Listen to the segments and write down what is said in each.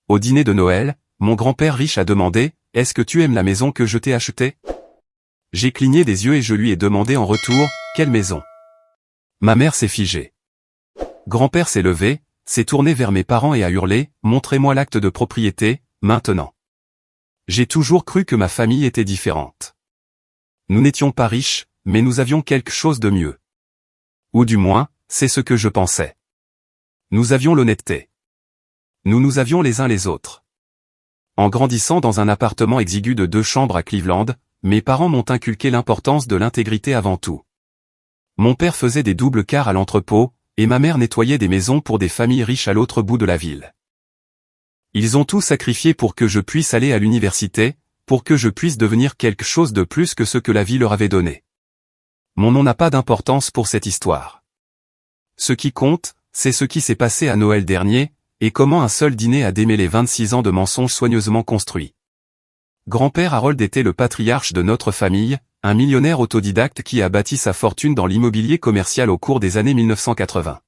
Au dîner de Noël, mon grand-père riche a demandé « Est-ce que tu aimes la maison que je t'ai achetée ?» J'ai cligné des yeux et je lui ai demandé en retour « Quelle maison ?» Ma mère s'est figée. Grand-père s'est levé, s'est tourné vers mes parents et a hurlé « Montrez-moi l'acte de propriété, maintenant !» J'ai toujours cru que ma famille était différente. Nous n'étions pas riches, mais nous avions quelque chose de mieux. Ou du moins, c'est ce que je pensais. Nous avions l'honnêteté. Nous avions les uns les autres. En grandissant dans un appartement exigu de 2 chambres à Cleveland, mes parents m'ont inculqué l'importance de l'intégrité avant tout. Mon père faisait des doubles quarts à l'entrepôt, et ma mère nettoyait des maisons pour des familles riches à l'autre bout de la ville. Ils ont tout sacrifié pour que je puisse aller à l'université, pour que je puisse devenir quelque chose de plus que ce que la vie leur avait donné. Mon nom n'a pas d'importance pour cette histoire. Ce qui compte, c'est ce qui s'est passé à Noël dernier, et comment un seul dîner a démêlé 26 ans de mensonges soigneusement construits. Grand-père Harold était le patriarche de notre famille, un millionnaire autodidacte qui a bâti sa fortune dans l'immobilier commercial au cours des années 1980.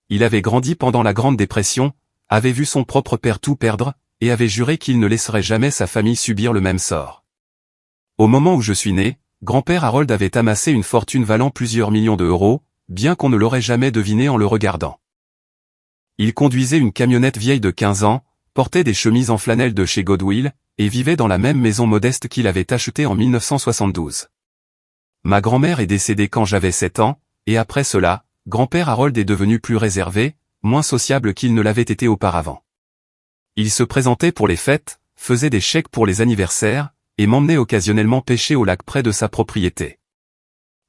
Il avait grandi pendant la Grande Dépression, avait vu son propre père tout perdre, et avait juré qu'il ne laisserait jamais sa famille subir le même sort. Au moment où je suis né, grand-père Harold avait amassé une fortune valant plusieurs millions d'euros, bien qu'on ne l'aurait jamais deviné en le regardant. Il conduisait une camionnette vieille de 15 ans, portait des chemises en flanelle de chez Goodwill, et vivait dans la même maison modeste qu'il avait achetée en 1972. Ma grand-mère est décédée quand j'avais 7 ans, et après cela, grand-père Harold est devenu plus réservé, moins sociable qu'il ne l'avait été auparavant. Il se présentait pour les fêtes, faisait des chèques pour les anniversaires, et m'emmenait occasionnellement pêcher au lac près de sa propriété.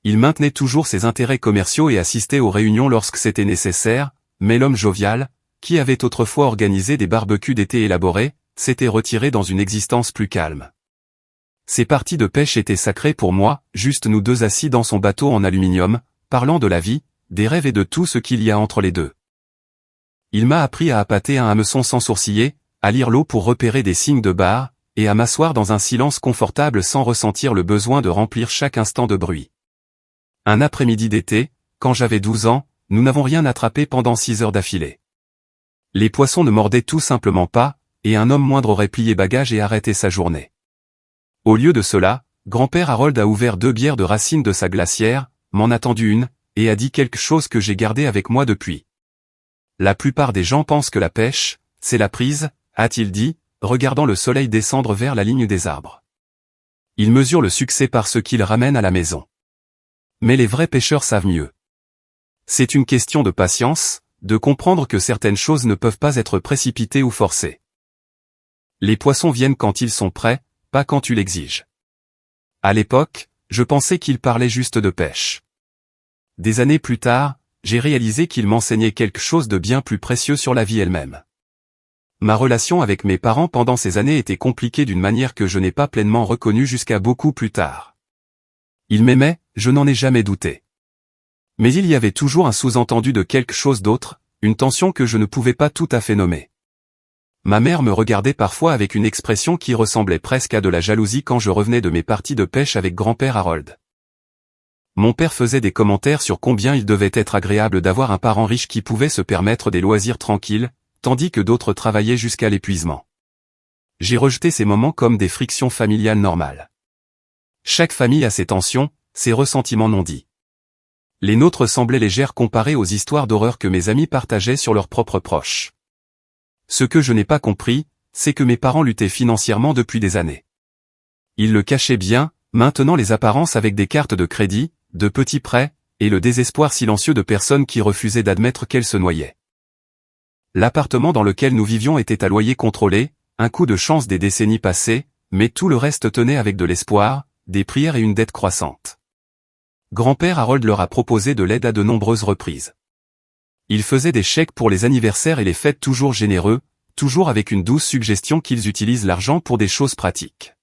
Il maintenait toujours ses intérêts commerciaux et assistait aux réunions lorsque c'était nécessaire, mais l'homme jovial, qui avait autrefois organisé des barbecues d'été élaborés, s'était retiré dans une existence plus calme. Ces parties de pêche étaient sacrées pour moi, juste nous deux assis dans son bateau en aluminium, parlant de la vie, des rêves et de tout ce qu'il y a entre les deux. Il m'a appris à appâter un hameçon sans sourciller, à lire l'eau pour repérer des signes de bar, et à m'asseoir dans un silence confortable sans ressentir le besoin de remplir chaque instant de bruit. Un après-midi d'été, quand j'avais 12 ans, nous n'avons rien attrapé pendant 6 heures d'affilée. Les poissons ne mordaient tout simplement pas, et un homme moindre aurait plié bagage et arrêté sa journée. Au lieu de cela, grand-père Harold a ouvert 2 bières de racines de sa glacière, m'en a tendu une, et a dit quelque chose que j'ai gardé avec moi depuis. La plupart des gens pensent que la pêche, c'est la prise, a-t-il dit, regardant le soleil descendre vers la ligne des arbres. Ils mesurent le succès par ce qu'ils ramènent à la maison. Mais les vrais pêcheurs savent mieux. C'est une question de patience, de comprendre que certaines choses ne peuvent pas être précipitées ou forcées. Les poissons viennent quand ils sont prêts, pas quand tu l'exiges. À l'époque, je pensais qu'il parlait juste de pêche. Des années plus tard, j'ai réalisé qu'il m'enseignait quelque chose de bien plus précieux sur la vie elle-même. Ma relation avec mes parents pendant ces années était compliquée d'une manière que je n'ai pas pleinement reconnue jusqu'à beaucoup plus tard. Ils m'aimaient, je n'en ai jamais douté. Mais il y avait toujours un sous-entendu de quelque chose d'autre, une tension que je ne pouvais pas tout à fait nommer. Ma mère me regardait parfois avec une expression qui ressemblait presque à de la jalousie quand je revenais de mes parties de pêche avec grand-père Harold. Mon père faisait des commentaires sur combien il devait être agréable d'avoir un parent riche qui pouvait se permettre des loisirs tranquilles, tandis que d'autres travaillaient jusqu'à l'épuisement. J'ai rejeté ces moments comme des frictions familiales normales. Chaque famille a ses tensions, ses ressentiments non dits. Les nôtres semblaient légères comparées aux histoires d'horreur que mes amis partageaient sur leurs propres proches. Ce que je n'ai pas compris, c'est que mes parents luttaient financièrement depuis des années. Ils le cachaient bien, maintenant les apparences avec des cartes de crédit, de petits prêts, et le désespoir silencieux de personnes qui refusaient d'admettre qu'elles se noyaient. L'appartement dans lequel nous vivions était à loyer contrôlé, un coup de chance des décennies passées, mais tout le reste tenait avec de l'espoir, des prières et une dette croissante. Grand-père Harold leur a proposé de l'aide à de nombreuses reprises. Il faisait des chèques pour les anniversaires et les fêtes toujours généreux, toujours avec une douce suggestion qu'ils utilisent l'argent pour des choses pratiques.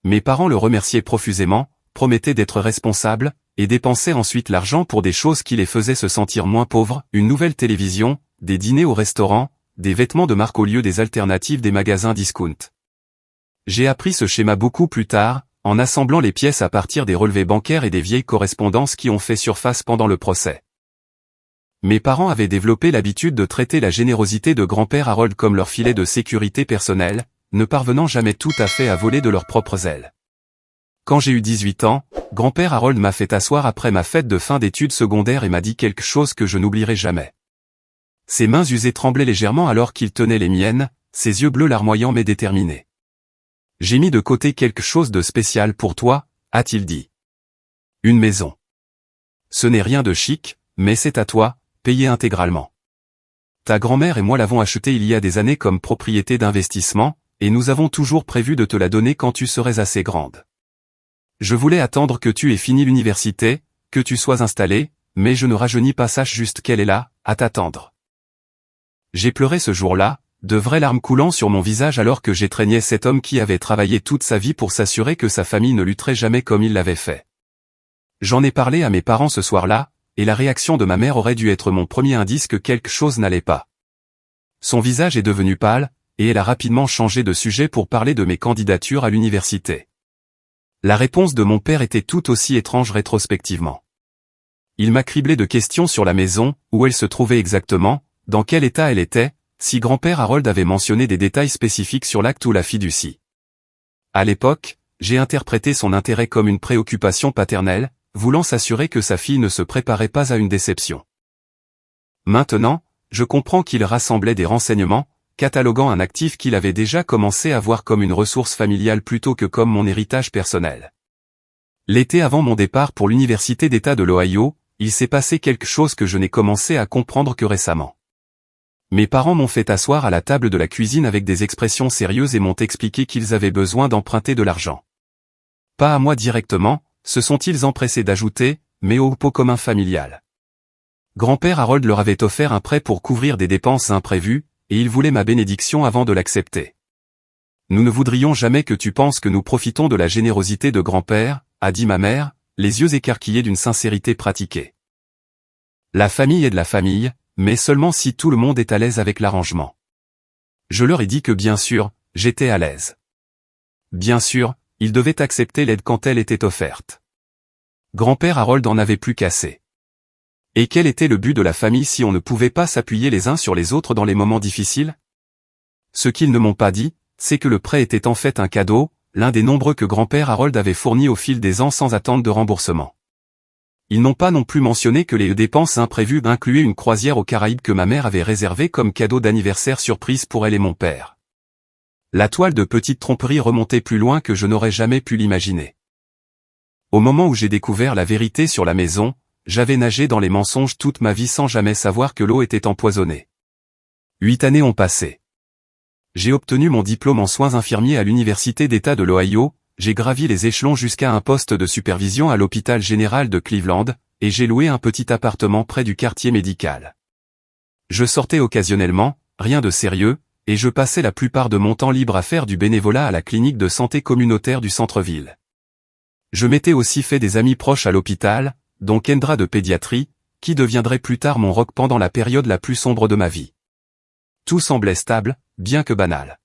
Mes parents le remerciaient profusément, promettaient d'être responsables, et dépensaient ensuite l'argent pour des choses qui les faisaient se sentir moins pauvres, une nouvelle télévision, des dîners au restaurant, des vêtements de marque au lieu des alternatives des magasins discount. J'ai appris ce schéma beaucoup plus tard, en assemblant les pièces à partir des relevés bancaires et des vieilles correspondances qui ont fait surface pendant le procès. Mes parents avaient développé l'habitude de traiter la générosité de grand-père Harold comme leur filet de sécurité personnelle, ne parvenant jamais tout à fait à voler de leurs propres ailes. Quand j'ai eu 18 ans, grand-père Harold m'a fait asseoir après ma fête de fin d'études secondaires et m'a dit quelque chose que je n'oublierai jamais. Ses mains usées tremblaient légèrement alors qu'il tenait les miennes, ses yeux bleus larmoyants mais déterminés. « J'ai mis de côté quelque chose de spécial pour toi, a-t-il dit. Une maison. Ce n'est rien de chic, mais c'est à toi, payé intégralement. Ta grand-mère et moi l'avons achetée il y a des années comme propriété d'investissement, et nous avons toujours prévu de te la donner quand tu serais assez grande. Je voulais attendre que tu aies fini l'université, que tu sois installé, mais je ne rajeunis pas, sache juste qu'elle est là, à t'attendre. » J'ai pleuré ce jour-là, de vraies larmes coulant sur mon visage alors que j'étreignais cet homme qui avait travaillé toute sa vie pour s'assurer que sa famille ne lutterait jamais comme il l'avait fait. J'en ai parlé à mes parents ce soir-là, et la réaction de ma mère aurait dû être mon premier indice que quelque chose n'allait pas. Son visage est devenu pâle, et elle a rapidement changé de sujet pour parler de mes candidatures à l'université. La réponse de mon père était tout aussi étrange rétrospectivement. Il m'a criblé de questions sur la maison, où elle se trouvait exactement, dans quel état elle était, si grand-père Harold avait mentionné des détails spécifiques sur l'acte ou la fiducie. À l'époque, j'ai interprété son intérêt comme une préoccupation paternelle, voulant s'assurer que sa fille ne se préparait pas à une déception. Maintenant, je comprends qu'il rassemblait des renseignements, cataloguant un actif qu'il avait déjà commencé à voir comme une ressource familiale plutôt que comme mon héritage personnel. L'été avant mon départ pour l'Université d'État de l'Ohio, il s'est passé quelque chose que je n'ai commencé à comprendre que récemment. Mes parents m'ont fait asseoir à la table de la cuisine avec des expressions sérieuses et m'ont expliqué qu'ils avaient besoin d'emprunter de l'argent. Pas à moi directement, se sont-ils empressés d'ajouter, mais au pot commun familial. Grand-père Harold leur avait offert un prêt pour couvrir des dépenses imprévues, et il voulait ma bénédiction avant de l'accepter. Nous ne voudrions jamais que tu penses que nous profitons de la générosité de grand-père, a dit ma mère, les yeux écarquillés d'une sincérité pratiquée. La famille est de la famille, mais seulement si tout le monde est à l'aise avec l'arrangement. Je leur ai dit que bien sûr, j'étais à l'aise. Bien sûr, ils devaient accepter l'aide quand elle était offerte. Grand-père Harold en avait plus qu'assez. Et quel était le but de la famille si on ne pouvait pas s'appuyer les uns sur les autres dans les moments difficiles? Ce qu'ils ne m'ont pas dit, c'est que le prêt était en fait un cadeau, l'un des nombreux que grand-père Harold avait fourni au fil des ans sans attente de remboursement. Ils n'ont pas non plus mentionné que les dépenses imprévues incluaient une croisière aux Caraïbes que ma mère avait réservée comme cadeau d'anniversaire surprise pour elle et mon père. La toile de petite tromperie remontait plus loin que je n'aurais jamais pu l'imaginer. Au moment où j'ai découvert la vérité sur la maison, j'avais nagé dans les mensonges toute ma vie sans jamais savoir que l'eau était empoisonnée. 8 années ont passé. J'ai obtenu mon diplôme en soins infirmiers à l'Université d'État de l'Ohio, j'ai gravi les échelons jusqu'à un poste de supervision à l'hôpital général de Cleveland, et j'ai loué un petit appartement près du quartier médical. Je sortais occasionnellement, rien de sérieux, et je passais la plupart de mon temps libre à faire du bénévolat à la clinique de santé communautaire du centre-ville. Je m'étais aussi fait des amis proches à l'hôpital, dont Kendra de pédiatrie, qui deviendrait plus tard mon rock pendant la période la plus sombre de ma vie. Tout semblait stable, bien que banal.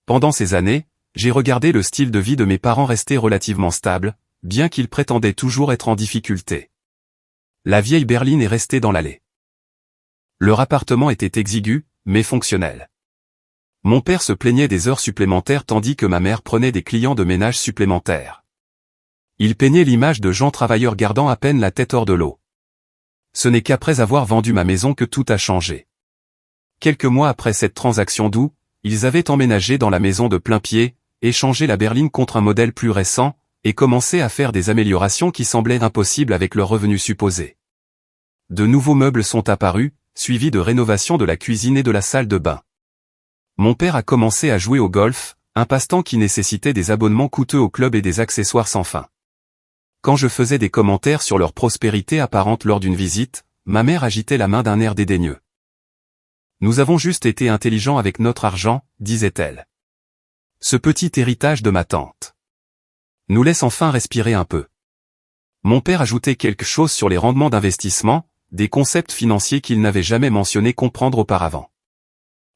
Pendant ces années, j'ai regardé le style de vie de mes parents rester relativement stable, bien qu'ils prétendaient toujours être en difficulté. La vieille berline est restée dans l'allée. Leur appartement était exigu, mais fonctionnel. Mon père se plaignait des heures supplémentaires tandis que ma mère prenait des clients de ménage supplémentaires. Il peignait l'image de gens travailleurs gardant à peine la tête hors de l'eau. Ce n'est qu'après avoir vendu ma maison que tout a changé. Quelques mois après cette transaction d'où, ils avaient emménagé dans la maison de plain-pied, échangé la berline contre un modèle plus récent, et commencé à faire des améliorations qui semblaient impossibles avec leurs revenus supposés. De nouveaux meubles sont apparus, suivis de rénovation de la cuisine et de la salle de bain. Mon père a commencé à jouer au golf, un passe-temps qui nécessitait des abonnements coûteux au club et des accessoires sans fin. Quand je faisais des commentaires sur leur prospérité apparente lors d'une visite, ma mère agitait la main d'un air dédaigneux. « Nous avons juste été intelligents avec notre argent, disait-elle. Ce petit héritage de ma tante nous laisse enfin respirer un peu. » Mon père ajoutait quelque chose sur les rendements d'investissement, des concepts financiers qu'il n'avait jamais mentionné comprendre auparavant.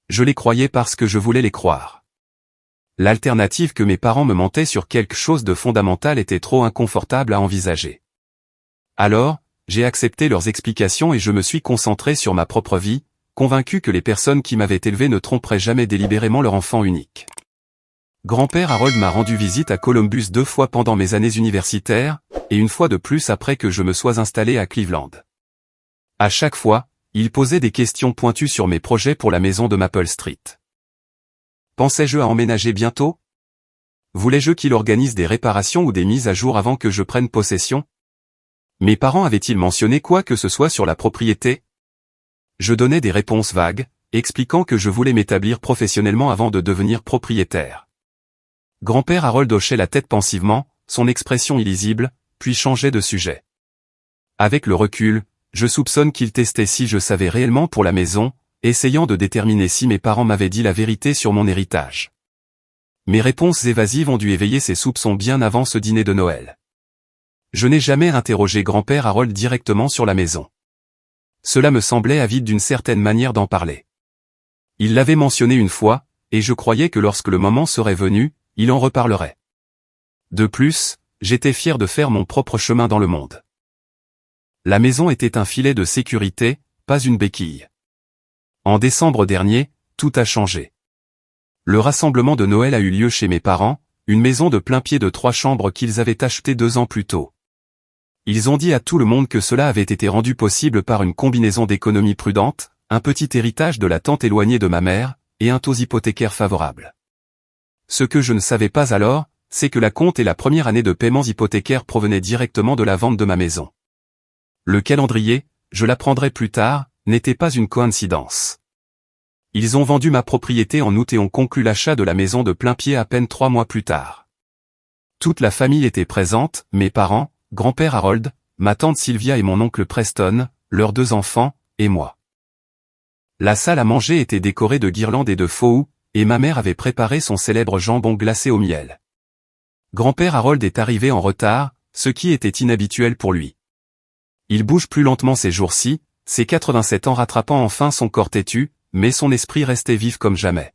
Je les croyais parce que je voulais les croire. L'alternative que mes parents me mentaient sur quelque chose de fondamental était trop inconfortable à envisager. Alors, j'ai accepté leurs explications et je me suis concentré sur ma propre vie, convaincu que les personnes qui m'avaient élevé ne tromperaient jamais délibérément leur enfant unique. Grand-père Harold m'a rendu visite à Columbus 2 fois pendant mes années universitaires, et une fois de plus après que je me sois installé à Cleveland. À chaque fois, il posait des questions pointues sur mes projets pour la maison de Maple Street. Pensais-je à emménager bientôt? Voulais-je qu'il organise des réparations ou des mises à jour avant que je prenne possession? Mes parents avaient-ils mentionné quoi que ce soit sur la propriété? Je donnais des réponses vagues, expliquant que je voulais m'établir professionnellement avant de devenir propriétaire. Grand-père Harold hochait la tête pensivement, son expression illisible, puis changeait de sujet. Avec le recul, je soupçonne qu'il testait si je savais réellement pour la maison, essayant de déterminer si mes parents m'avaient dit la vérité sur mon héritage. Mes réponses évasives ont dû éveiller ses soupçons bien avant ce dîner de Noël. Je n'ai jamais interrogé grand-père Harold directement sur la maison. Cela me semblait avide d'une certaine manière d'en parler. Il l'avait mentionné une fois, et je croyais que lorsque le moment serait venu, il en reparlerait. De plus, j'étais fier de faire mon propre chemin dans le monde. La maison était un filet de sécurité, pas une béquille. En décembre dernier, tout a changé. Le rassemblement de Noël a eu lieu chez mes parents, une maison de plein pied de 3 chambres qu'ils avaient achetée 2 ans plus tôt. Ils ont dit à tout le monde que cela avait été rendu possible par une combinaison d'économies prudentes, un petit héritage de la tante éloignée de ma mère, et un taux hypothécaire favorable. Ce que je ne savais pas alors, c'est que la compte et la première année de paiements hypothécaires provenaient directement de la vente de ma maison. Le calendrier, je l'apprendrai plus tard, n'était pas une coïncidence. Ils ont vendu ma propriété en août et ont conclu l'achat de la maison de plein pied à peine 3 mois plus tard. Toute la famille était présente, mes parents, grand-père Harold, ma tante Sylvia et mon oncle Preston, leurs 2 enfants, et moi. La salle à manger était décorée de guirlandes et de faux, et ma mère avait préparé son célèbre jambon glacé au miel. Grand-père Harold est arrivé en retard, ce qui était inhabituel pour lui. Il bouge plus lentement ces jours-ci, ses 87 ans rattrapant enfin son corps têtu, mais son esprit restait vif comme jamais.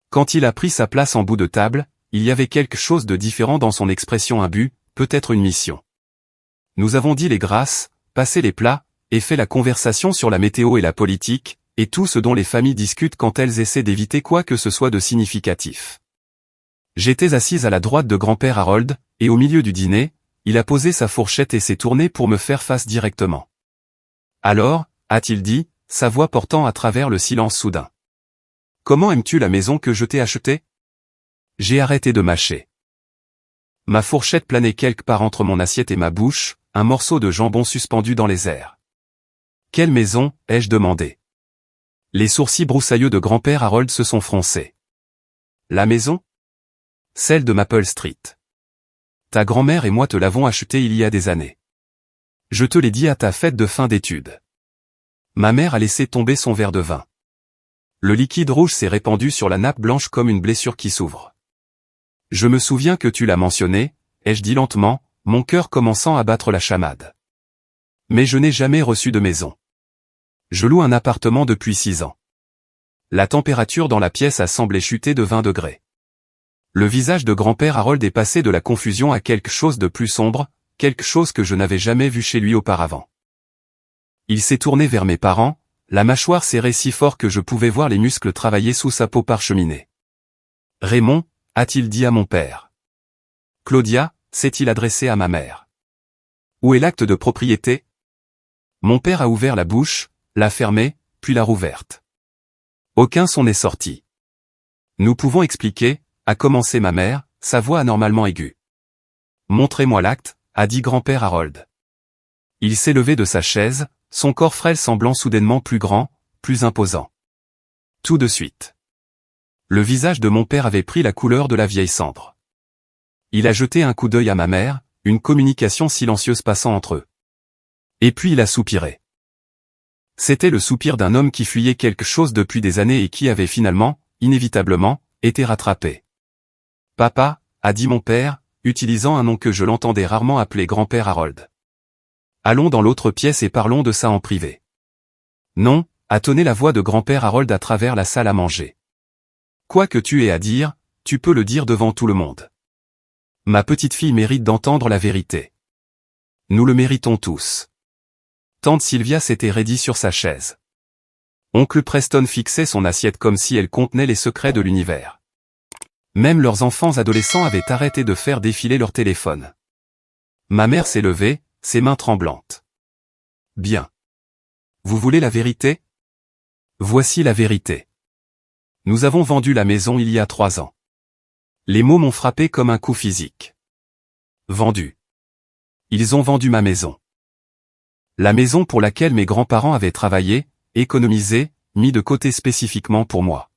Quand il a pris sa place en bout de table, il y avait quelque chose de différent dans son expression, un but, peut-être une mission. Nous avons dit les grâces, passé les plats, et fait la conversation sur la météo et la politique, et tout ce dont les familles discutent quand elles essaient d'éviter quoi que ce soit de significatif. J'étais assise à la droite de grand-père Harold, et au milieu du dîner, il a posé sa fourchette et s'est tourné pour me faire face directement. Alors, a-t-il dit, sa voix portant à travers le silence soudain. Comment aimes-tu la maison que je t'ai achetée? J'ai arrêté de mâcher. Ma fourchette planait quelque part entre mon assiette et ma bouche, un morceau de jambon suspendu dans les airs. Quelle maison, ai-je demandé. Les sourcils broussailleux de grand-père Harold se sont froncés. La maison? Celle de Maple Street. Ta grand-mère et moi te l'avons achetée il y a des années. Je te l'ai dit à ta fête de fin d'études. Ma mère a laissé tomber son verre de vin. Le liquide rouge s'est répandu sur la nappe blanche comme une blessure qui s'ouvre. Je me souviens que tu l'as mentionné, ai-je dit lentement, mon cœur commençant à battre la chamade. Mais je n'ai jamais reçu de maison. Je loue un appartement depuis 6 ans. La température dans la pièce a semblé chuter de 20 degrés. Le visage de grand-père Harold est passé de la confusion à quelque chose de plus sombre, quelque chose que je n'avais jamais vu chez lui auparavant. Il s'est tourné vers mes parents, la mâchoire serrée si fort que je pouvais voir les muscles travailler sous sa peau parcheminée. Raymond, a-t-il dit à mon père. Claudia, s'est-il adressé à ma mère. Où est l'acte de propriété? Mon père a ouvert la bouche, l'a fermée, puis l'a rouverte. Aucun son n'est sorti. Nous pouvons expliquer, a commencé ma mère, sa voix anormalement aiguë. Montrez-moi l'acte, a dit grand-père Harold. Il s'est levé de sa chaise, son corps frêle semblant soudainement plus grand, plus imposant. Tout de suite. Le visage de mon père avait pris la couleur de la vieille cendre. Il a jeté un coup d'œil à ma mère, une communication silencieuse passant entre eux. Et puis il a soupiré. C'était le soupir d'un homme qui fuyait quelque chose depuis des années et qui avait finalement, inévitablement, été rattrapé. Papa, a dit mon père, utilisant un nom que je l'entendais rarement appeler grand-père Harold. Allons dans l'autre pièce et parlons de ça en privé. Non, a tonné la voix de grand-père Harold à travers la salle à manger. Quoi que tu aies à dire, tu peux le dire devant tout le monde. Ma petite fille mérite d'entendre la vérité. Nous le méritons tous. Tante Sylvia s'était raidie sur sa chaise. Oncle Preston fixait son assiette comme si elle contenait les secrets de l'univers. Même leurs enfants adolescents avaient arrêté de faire défiler leur téléphone. Ma mère s'est levée, ses mains tremblantes. Bien. Vous voulez la vérité? Voici la vérité. Nous avons vendu la maison il y a 3 ans. Les mots m'ont frappé comme un coup physique. Vendu. Ils ont vendu ma maison. La maison pour laquelle mes grands-parents avaient travaillé, économisé, mis de côté spécifiquement pour moi.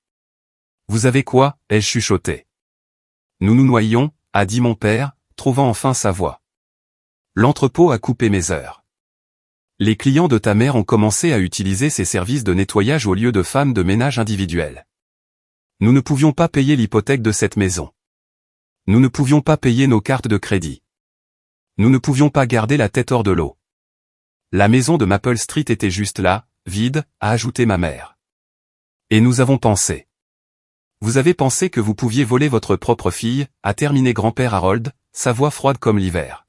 Vous avez quoi? Ai-je chuchoté. Nous nous noyons, a dit mon père, trouvant enfin sa voix. L'entrepôt a coupé mes heures. Les clients de ta mère ont commencé à utiliser ses services de nettoyage au lieu de femmes de ménage individuelles. Nous ne pouvions pas payer l'hypothèque de cette maison. Nous ne pouvions pas payer nos cartes de crédit. Nous ne pouvions pas garder la tête hors de l'eau. La maison de Maple Street était juste là, vide, a ajouté ma mère. Et nous avons pensé. Vous avez pensé que vous pouviez voler votre propre fille, a terminé grand-père Harold, sa voix froide comme l'hiver.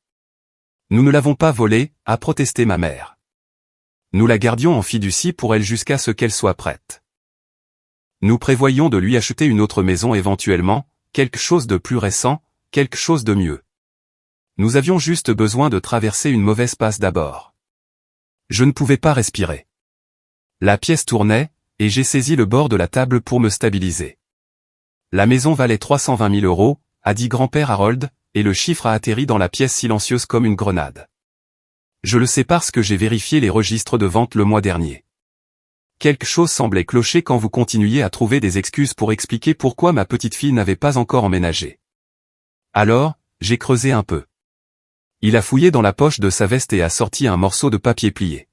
Nous ne l'avons pas volée, a protesté ma mère. Nous la gardions en fiducie pour elle jusqu'à ce qu'elle soit prête. Nous prévoyions de lui acheter une autre maison éventuellement, quelque chose de plus récent, quelque chose de mieux. Nous avions juste besoin de traverser une mauvaise passe d'abord. Je ne pouvais pas respirer. La pièce tournait, et j'ai saisi le bord de la table pour me stabiliser. La maison valait 320 000 €, a dit grand-père Harold, et le chiffre a atterri dans la pièce silencieuse comme une grenade. Je le sais parce que j'ai vérifié les registres de vente le mois dernier. Quelque chose semblait clocher quand vous continuiez à trouver des excuses pour expliquer pourquoi ma petite fille n'avait pas encore emménagé. Alors, j'ai creusé un peu. Il a fouillé dans la poche de sa veste et a sorti un morceau de papier plié.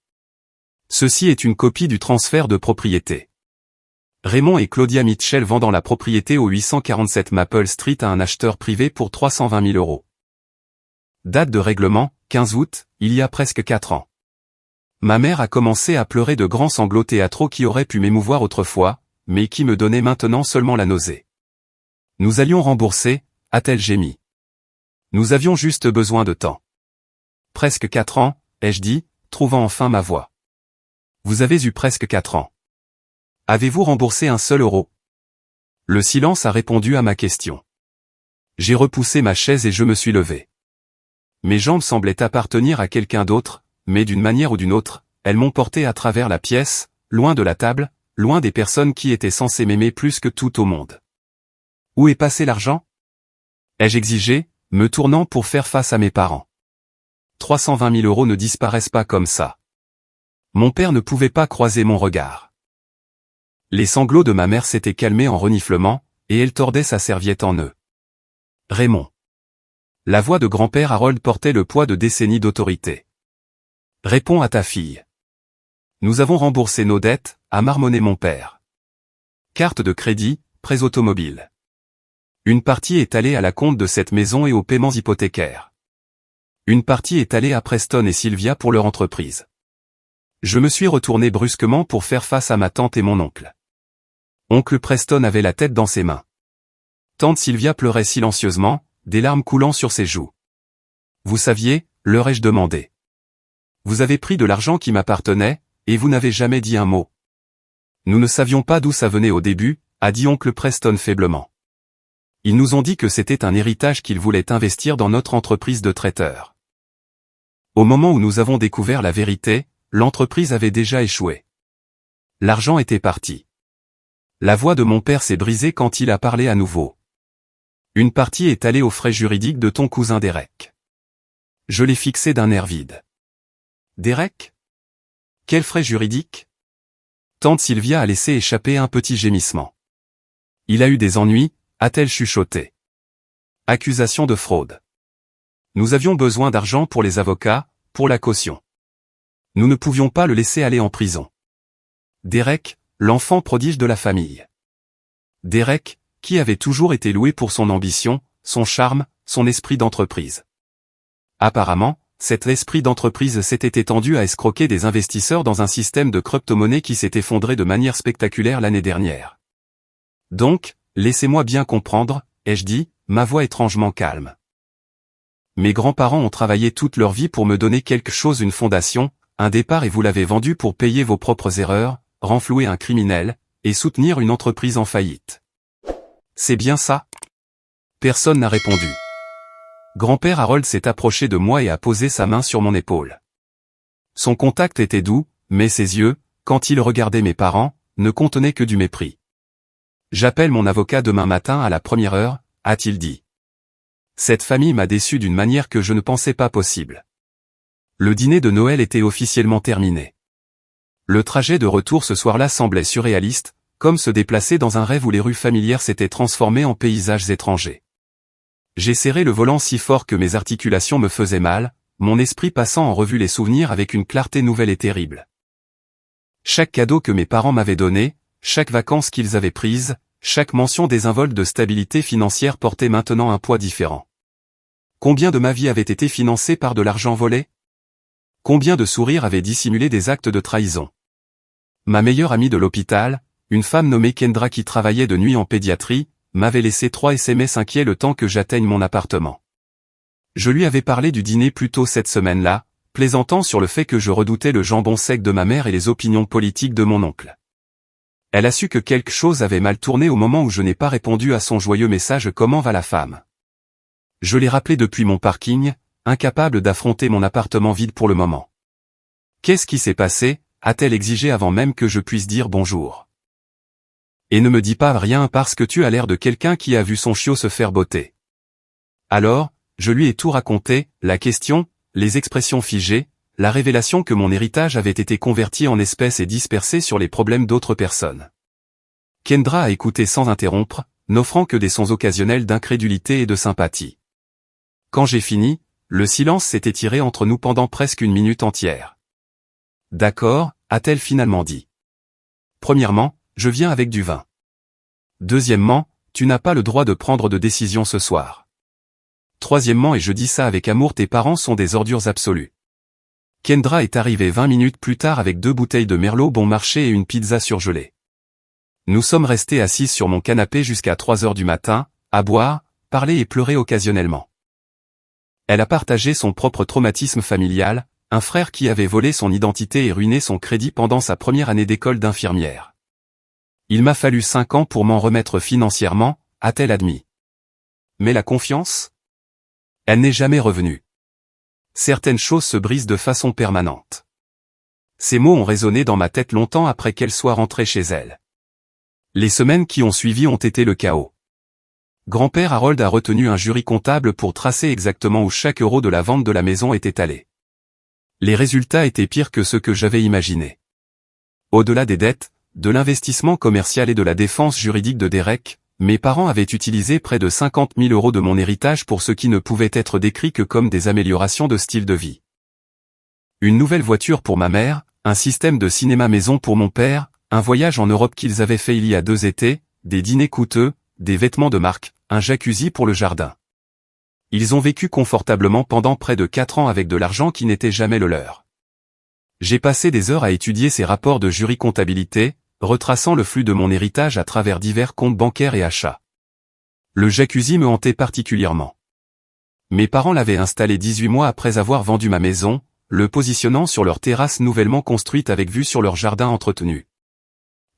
Ceci est une copie du transfert de propriété. Raymond et Claudia Mitchell vendant la propriété au 847 Maple Street à un acheteur privé pour 320 000 €. Date de règlement, 15 août, il y a presque 4 ans. Ma mère a commencé à pleurer de grands sanglots théâtraux qui auraient pu m'émouvoir autrefois, mais qui me donnaient maintenant seulement la nausée. Nous allions rembourser, a-t-elle gémi. Nous avions juste besoin de temps. Presque 4 ans, ai-je dit, trouvant enfin ma voix. Vous avez eu presque 4 ans. Avez-vous remboursé un seul euro? Le silence a répondu à ma question. J'ai repoussé ma chaise et je me suis levé. Mes jambes semblaient appartenir à quelqu'un d'autre, mais d'une manière ou d'une autre, elles m'ont porté à travers la pièce, loin de la table, loin des personnes qui étaient censées m'aimer plus que tout au monde. Où est passé l'argent? Ai-je exigé, me tournant pour faire face à mes parents. 320 000 € ne disparaissent pas comme ça. Mon père ne pouvait pas croiser mon regard. Les sanglots de ma mère s'étaient calmés en reniflements, et elle tordait sa serviette en nœud. Raymond. La voix de grand-père Harold portait le poids de décennies d'autorité. Réponds à ta fille. Nous avons remboursé nos dettes, a marmonné mon père. Carte de crédit, prêts automobiles. Une partie est allée à la compte de cette maison et aux paiements hypothécaires. Une partie est allée à Preston et Sylvia pour leur entreprise. Je me suis retourné brusquement pour faire face à ma tante et mon oncle. Oncle Preston avait la tête dans ses mains. Tante Sylvia pleurait silencieusement, des larmes coulant sur ses joues. Vous saviez, leur ai-je demandé. Vous avez pris de l'argent qui m'appartenait, et vous n'avez jamais dit un mot. Nous ne savions pas d'où ça venait au début, a dit oncle Preston faiblement. Ils nous ont dit que c'était un héritage qu'ils voulaient investir dans notre entreprise de traiteur. Au moment où nous avons découvert la vérité, l'entreprise avait déjà échoué. L'argent était parti. La voix de mon père s'est brisée quand il a parlé à nouveau. Une partie est allée aux frais juridiques de ton cousin Derek. Je l'ai fixé d'un air vide. Derek? Quels frais juridiques? Tante Sylvia a laissé échapper un petit gémissement. Il a eu des ennuis, a-t-elle chuchoté. Accusation de fraude. Nous avions besoin d'argent pour les avocats, pour la caution. Nous ne pouvions pas le laisser aller en prison. Derek, l'enfant prodige de la famille. Derek, qui avait toujours été loué pour son ambition, son charme, son esprit d'entreprise. Apparemment, cet esprit d'entreprise s'était étendu à escroquer des investisseurs dans un système de crypto-monnaie qui s'est effondré de manière spectaculaire l'année dernière. Donc, laissez-moi bien comprendre, ai-je dit, ma voix étrangement calme. Mes grands-parents ont travaillé toute leur vie pour me donner quelque chose, une fondation, un départ et vous l'avez vendu pour payer vos propres erreurs, renflouer un criminel, et soutenir une entreprise en faillite. C'est bien ça? Personne n'a répondu. Grand-père Harold s'est approché de moi et a posé sa main sur mon épaule. Son contact était doux, mais ses yeux, quand il regardait mes parents, ne contenaient que du mépris. J'appelle mon avocat demain matin à la première heure, a-t-il dit. Cette famille m'a déçu d'une manière que je ne pensais pas possible. Le dîner de Noël était officiellement terminé. Le trajet de retour ce soir-là semblait surréaliste, comme se déplacer dans un rêve où les rues familières s'étaient transformées en paysages étrangers. J'ai serré le volant si fort que mes articulations me faisaient mal, mon esprit passant en revue les souvenirs avec une clarté nouvelle et terrible. Chaque cadeau que mes parents m'avaient donné, chaque vacances qu'ils avaient prises, chaque mention désinvolte de stabilité financière portait maintenant un poids différent. Combien de ma vie avait été financée par de l'argent volé? Combien de sourires avaient dissimulé des actes de trahison? Ma meilleure amie de l'hôpital, une femme nommée Kendra qui travaillait de nuit en pédiatrie, m'avait laissé 3 SMS inquiets le temps que j'atteigne mon appartement. Je lui avais parlé du dîner plus tôt cette semaine-là, plaisantant sur le fait que je redoutais le jambon sec de ma mère et les opinions politiques de mon oncle. Elle a su que quelque chose avait mal tourné au moment où je n'ai pas répondu à son joyeux message « Comment va la femme ?» Je l'ai rappelé depuis mon parking, incapable d'affronter mon appartement vide pour le moment. « Qu'est-ce qui s'est passé ?» a-t-elle exigé avant même que je puisse dire bonjour. « Et ne me dis pas rien parce que tu as l'air de quelqu'un qui a vu son chiot se faire botter. » Alors, je lui ai tout raconté, la question, les expressions figées, la révélation que mon héritage avait été converti en espèces et dispersé sur les problèmes d'autres personnes. Kendra a écouté sans interrompre, n'offrant que des sons occasionnels d'incrédulité et de sympathie. Quand j'ai fini, le silence s'est étiré entre nous pendant presque une minute entière. « D'accord », a-t-elle finalement dit. « Premièrement, je viens avec du vin. Deuxièmement, tu n'as pas le droit de prendre de décision ce soir. Troisièmement, et je dis ça avec amour, tes parents sont des ordures absolues. » Kendra est arrivée 20 minutes plus tard avec 2 bouteilles de Merlot bon marché et une pizza surgelée. Nous sommes restés assis sur mon canapé jusqu'à 3 heures du matin, à boire, parler et pleurer occasionnellement. Elle a partagé son propre traumatisme familial, un frère qui avait volé son identité et ruiné son crédit pendant sa première année d'école d'infirmière. Il m'a fallu 5 ans pour m'en remettre financièrement, a-t-elle admis. Mais la confiance? Elle n'est jamais revenue. Certaines choses se brisent de façon permanente. Ces mots ont résonné dans ma tête longtemps après qu'elle soit rentrée chez elle. Les semaines qui ont suivi ont été le chaos. Grand-père Harold a retenu un jury comptable pour tracer exactement où chaque euro de la vente de la maison était allé. Les résultats étaient pires que ceux que j'avais imaginés. Au-delà des dettes, de l'investissement commercial et de la défense juridique de Derek, mes parents avaient utilisé près de 50 000 euros de mon héritage pour ce qui ne pouvait être décrit que comme des améliorations de style de vie. Une nouvelle voiture pour ma mère, un système de cinéma maison pour mon père, un voyage en Europe qu'ils avaient fait il y a 2 étés, des dîners coûteux, des vêtements de marque, un jacuzzi pour le jardin. Ils ont vécu confortablement pendant près de 4 ans avec de l'argent qui n'était jamais le leur. J'ai passé des heures à étudier ces rapports de jury comptabilité, retraçant le flux de mon héritage à travers divers comptes bancaires et achats. Le jacuzzi me hantait particulièrement. Mes parents l'avaient installé 18 mois après avoir vendu ma maison, le positionnant sur leur terrasse nouvellement construite avec vue sur leur jardin entretenu.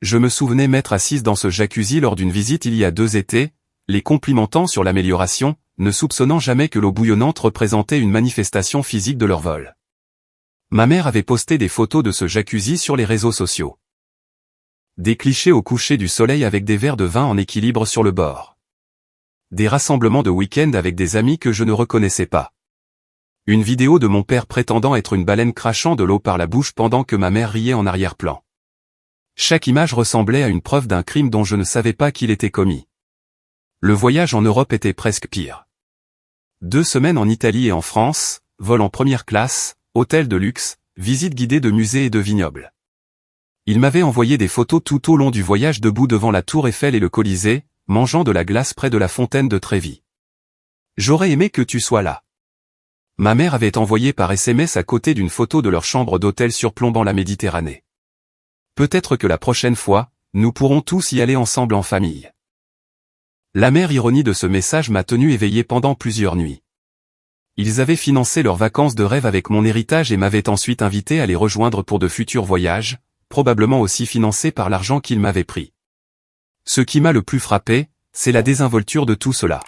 Je me souvenais m'être assise dans ce jacuzzi lors d'une visite il y a 2 étés, les complimentant sur l'amélioration, ne soupçonnant jamais que l'eau bouillonnante représentait une manifestation physique de leur vol. Ma mère avait posté des photos de ce jacuzzi sur les réseaux sociaux. Des clichés au coucher du soleil avec des verres de vin en équilibre sur le bord. Des rassemblements de week-end avec des amis que je ne reconnaissais pas. Une vidéo de mon père prétendant être une baleine crachant de l'eau par la bouche pendant que ma mère riait en arrière-plan. Chaque image ressemblait à une preuve d'un crime dont je ne savais pas qu'il était commis. Le voyage en Europe était presque pire. 2 semaines en Italie et en France, vol en première classe, hôtel de luxe, visite guidée de musées et de vignobles. Il m'avait envoyé des photos tout au long du voyage debout devant la Tour Eiffel et le Colisée, mangeant de la glace près de la fontaine de Trévi. J'aurais aimé que tu sois là. Ma mère avait envoyé par SMS à côté d'une photo de leur chambre d'hôtel surplombant la Méditerranée. Peut-être que la prochaine fois, nous pourrons tous y aller ensemble en famille. L'amère ironie de ce message m'a tenu éveillé pendant plusieurs nuits. Ils avaient financé leurs vacances de rêve avec mon héritage et m'avaient ensuite invité à les rejoindre pour de futurs voyages, probablement aussi financés par l'argent qu'ils m'avaient pris. Ce qui m'a le plus frappé, c'est la désinvolture de tout cela.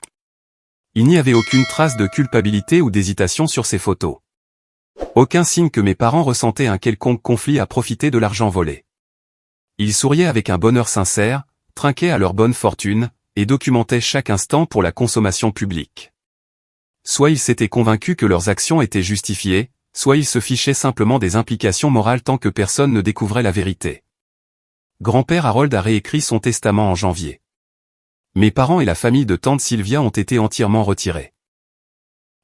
Il n'y avait aucune trace de culpabilité ou d'hésitation sur ces photos. Aucun signe que mes parents ressentaient un quelconque conflit à profiter de l'argent volé. Ils souriaient avec un bonheur sincère, trinquaient à leur bonne fortune, et documentaient chaque instant pour la consommation publique. Soit ils s'étaient convaincus que leurs actions étaient justifiées, soit ils se fichaient simplement des implications morales tant que personne ne découvrait la vérité. Grand-père Harold a réécrit son testament en janvier. Mes parents et la famille de tante Sylvia ont été entièrement retirés.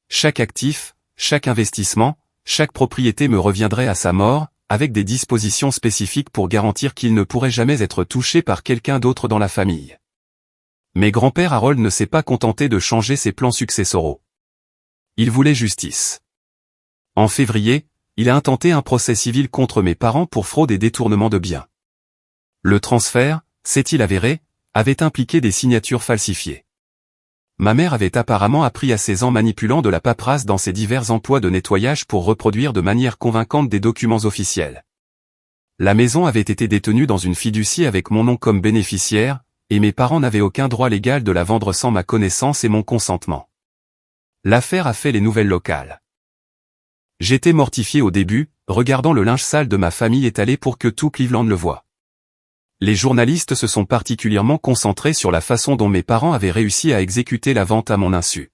Chaque actif, chaque investissement, chaque propriété me reviendrait à sa mort, avec des dispositions spécifiques pour garantir qu'il ne pourrait jamais être touché par quelqu'un d'autre dans la famille. Mais grand-père Harold ne s'est pas contenté de changer ses plans successoraux. Il voulait justice. En février, il a intenté un procès civil contre mes parents pour fraude et détournement de biens. Le transfert, s'est-il avéré, avait impliqué des signatures falsifiées. Ma mère avait apparemment appris à 16 ans manipulant de la paperasse dans ses divers emplois de nettoyage pour reproduire de manière convaincante des documents officiels. La maison avait été détenue dans une fiducie avec mon nom comme bénéficiaire, et mes parents n'avaient aucun droit légal de la vendre sans ma connaissance et mon consentement. L'affaire a fait les nouvelles locales. J'étais mortifié au début, regardant le linge sale de ma famille étalé pour que tout Cleveland le voie. Les journalistes se sont particulièrement concentrés sur la façon dont mes parents avaient réussi à exécuter la vente à mon insu.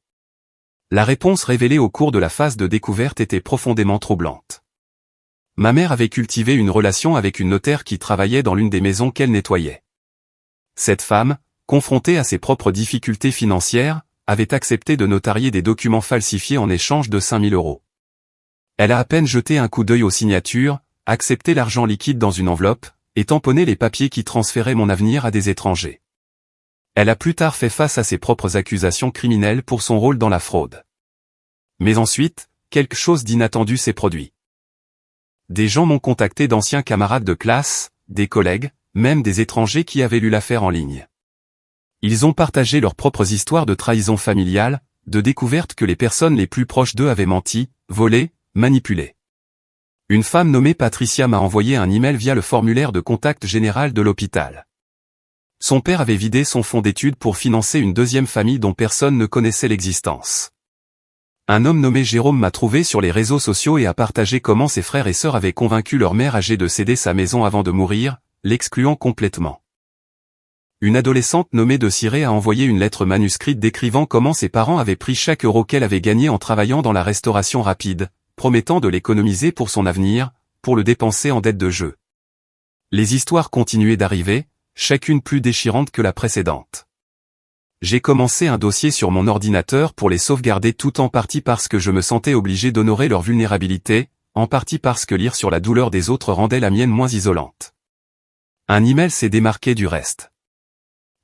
La réponse révélée au cours de la phase de découverte était profondément troublante. Ma mère avait cultivé une relation avec une notaire qui travaillait dans l'une des maisons qu'elle nettoyait. Cette femme, confrontée à ses propres difficultés financières, avait accepté de notarier des documents falsifiés en échange de 5 000 €. Elle a à peine jeté un coup d'œil aux signatures, accepté l'argent liquide dans une enveloppe, et tamponné les papiers qui transféraient mon avenir à des étrangers. Elle a plus tard fait face à ses propres accusations criminelles pour son rôle dans la fraude. Mais ensuite, quelque chose d'inattendu s'est produit. Des gens m'ont contacté, d'anciens camarades de classe, des collègues, même des étrangers qui avaient lu l'affaire en ligne. Ils ont partagé leurs propres histoires de trahison familiale, de découverte que les personnes les plus proches d'eux avaient menti, volé, manipulé. Une femme nommée Patricia m'a envoyé un email via le formulaire de contact général de l'hôpital. Son père avait vidé son fonds d'études pour financer une deuxième famille dont personne ne connaissait l'existence. Un homme nommé Jérôme m'a trouvé sur les réseaux sociaux et a partagé comment ses frères et sœurs avaient convaincu leur mère âgée de céder sa maison avant de mourir, l'excluant complètement. Une adolescente nommée Desirée a envoyé une lettre manuscrite décrivant comment ses parents avaient pris chaque euro qu'elle avait gagné en travaillant dans la restauration rapide, promettant de l'économiser pour son avenir, pour le dépenser en dettes de jeu. Les histoires continuaient d'arriver, chacune plus déchirante que la précédente. J'ai commencé un dossier sur mon ordinateur pour les sauvegarder, tout en partie parce que je me sentais obligé d'honorer leur vulnérabilité, en partie parce que lire sur la douleur des autres rendait la mienne moins isolante. Un email s'est démarqué du reste.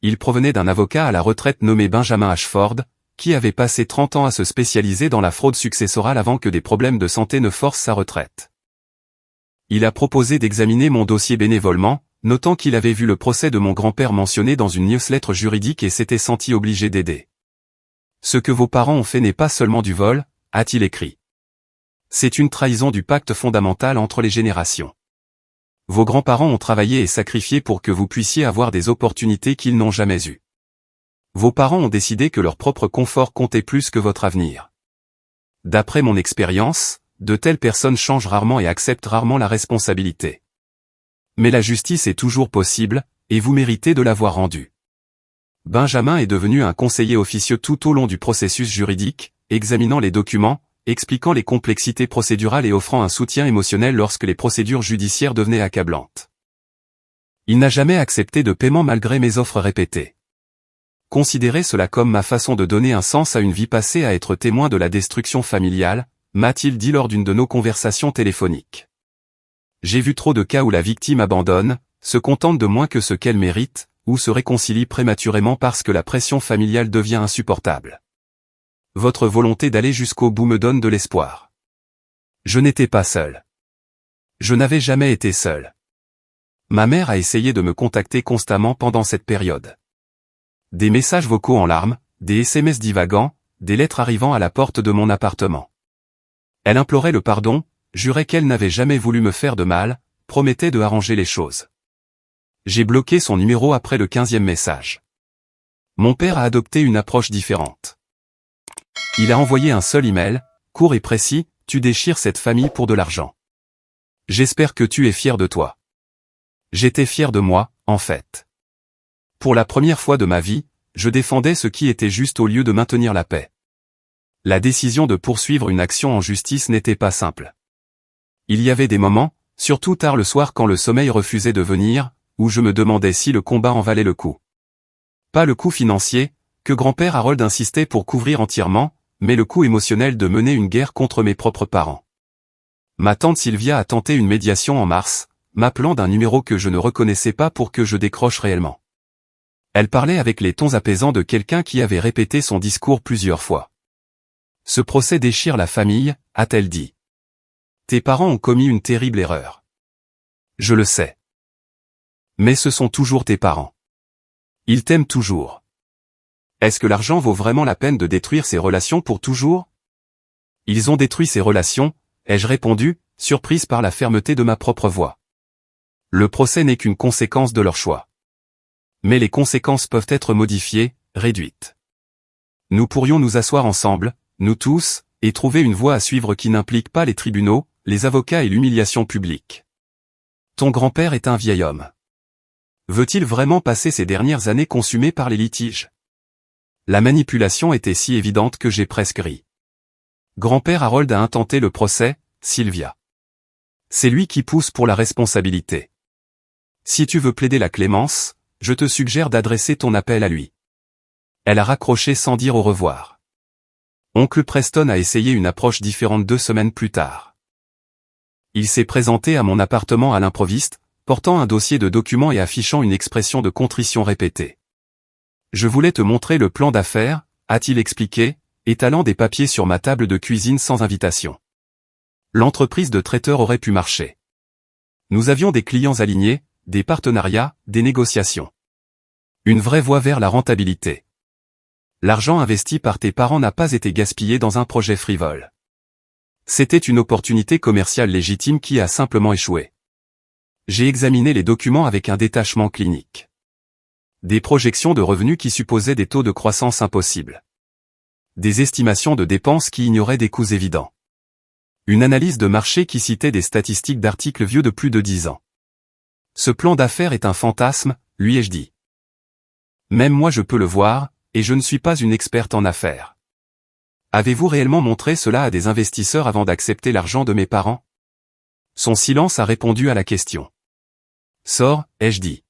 Il provenait d'un avocat à la retraite nommé Benjamin Ashford, qui avait passé 30 ans à se spécialiser dans la fraude successorale avant que des problèmes de santé ne forcent sa retraite. Il a proposé d'examiner mon dossier bénévolement, notant qu'il avait vu le procès de mon grand-père mentionné dans une newsletter juridique et s'était senti obligé d'aider. Ce que vos parents ont fait n'est pas seulement du vol, a-t-il écrit. C'est une trahison du pacte fondamental entre les générations. Vos grands-parents ont travaillé et sacrifié pour que vous puissiez avoir des opportunités qu'ils n'ont jamais eues. Vos parents ont décidé que leur propre confort comptait plus que votre avenir. D'après mon expérience, de telles personnes changent rarement et acceptent rarement la responsabilité. Mais la justice est toujours possible, et vous méritez de l'avoir rendue. Benjamin est devenu un conseiller officieux tout au long du processus juridique, examinant les documents, expliquant les complexités procédurales et offrant un soutien émotionnel lorsque les procédures judiciaires devenaient accablantes. Il n'a jamais accepté de paiement malgré mes offres répétées. Considérez cela comme ma façon de donner un sens à une vie passée à être témoin de la destruction familiale, m'a-t-il dit lors d'une de nos conversations téléphoniques. J'ai vu trop de cas où la victime abandonne, se contente de moins que ce qu'elle mérite, ou se réconcilie prématurément parce que la pression familiale devient insupportable. Votre volonté d'aller jusqu'au bout me donne de l'espoir. Je n'étais pas seul. Je n'avais jamais été seul. Ma mère a essayé de me contacter constamment pendant cette période. Des messages vocaux en larmes, des SMS divagants, des lettres arrivant à la porte de mon appartement. Elle implorait le pardon, jurait qu'elle n'avait jamais voulu me faire de mal, promettait de arranger les choses. J'ai bloqué son numéro après le 15e message. Mon père a adopté une approche différente. Il a envoyé un seul email, court et précis, tu déchires cette famille pour de l'argent. J'espère que tu es fier de toi. J'étais fier de moi, en fait. Pour la première fois de ma vie, je défendais ce qui était juste au lieu de maintenir la paix. La décision de poursuivre une action en justice n'était pas simple. Il y avait des moments, surtout tard le soir quand le sommeil refusait de venir, où je me demandais si le combat en valait le coup. Pas le coût financier, que grand-père Harold insistait pour couvrir entièrement, mais le coût émotionnel de mener une guerre contre mes propres parents. Ma tante Sylvia a tenté une médiation en mars, m'appelant d'un numéro que je ne reconnaissais pas pour que je décroche réellement. Elle parlait avec les tons apaisants de quelqu'un qui avait répété son discours plusieurs fois. Ce procès déchire la famille, a-t-elle dit. Tes parents ont commis une terrible erreur. Je le sais. Mais ce sont toujours tes parents. Ils t'aiment toujours. Est-ce que l'argent vaut vraiment la peine de détruire ces relations pour toujours? Ils ont détruit ces relations, ai-je répondu, surprise par la fermeté de ma propre voix. Le procès n'est qu'une conséquence de leur choix. Mais les conséquences peuvent être modifiées, réduites. Nous pourrions nous asseoir ensemble, nous tous, et trouver une voie à suivre qui n'implique pas les tribunaux, les avocats et l'humiliation publique. Ton grand-père est un vieil homme. Veut-il vraiment passer ces dernières années consumées par les litiges? La manipulation était si évidente que j'ai presque ri. Grand-père Harold a intenté le procès, Sylvia. C'est lui qui pousse pour la responsabilité. Si tu veux plaider la clémence, je te suggère d'adresser ton appel à lui. Elle a raccroché sans dire au revoir. Oncle Preston a essayé une approche différente 2 semaines plus tard. Il s'est présenté à mon appartement à l'improviste, portant un dossier de documents et affichant une expression de contrition répétée. Je voulais te montrer le plan d'affaires, a-t-il expliqué, étalant des papiers sur ma table de cuisine sans invitation. L'entreprise de traiteur aurait pu marcher. Nous avions des clients alignés, des partenariats, des négociations. Une vraie voie vers la rentabilité. L'argent investi par tes parents n'a pas été gaspillé dans un projet frivole. C'était une opportunité commerciale légitime qui a simplement échoué. J'ai examiné les documents avec un détachement clinique. Des projections de revenus qui supposaient des taux de croissance impossibles. Des estimations de dépenses qui ignoraient des coûts évidents. Une analyse de marché qui citait des statistiques d'articles vieux de plus de 10 ans. Ce plan d'affaires est un fantasme, lui ai-je dit. Même moi je peux le voir, et je ne suis pas une experte en affaires. Avez-vous réellement montré cela à des investisseurs avant d'accepter l'argent de mes parents? Son silence a répondu à la question. Sors, ai-je dit.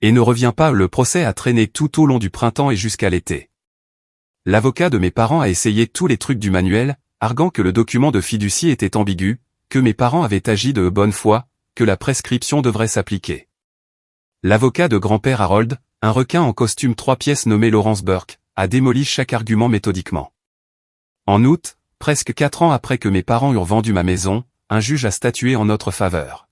Et ne reviens pas, le procès a traîné tout au long du printemps et jusqu'à l'été. L'avocat de mes parents a essayé tous les trucs du manuel, arguant que le document de fiducie était ambigu, que mes parents avaient agi de bonne foi, que la prescription devrait s'appliquer. L'avocat de grand-père Harold, un requin en costume 3 pièces nommé Lawrence Burke, a démoli chaque argument méthodiquement. En août, presque 4 ans après que mes parents eurent vendu ma maison, un juge a statué en notre faveur.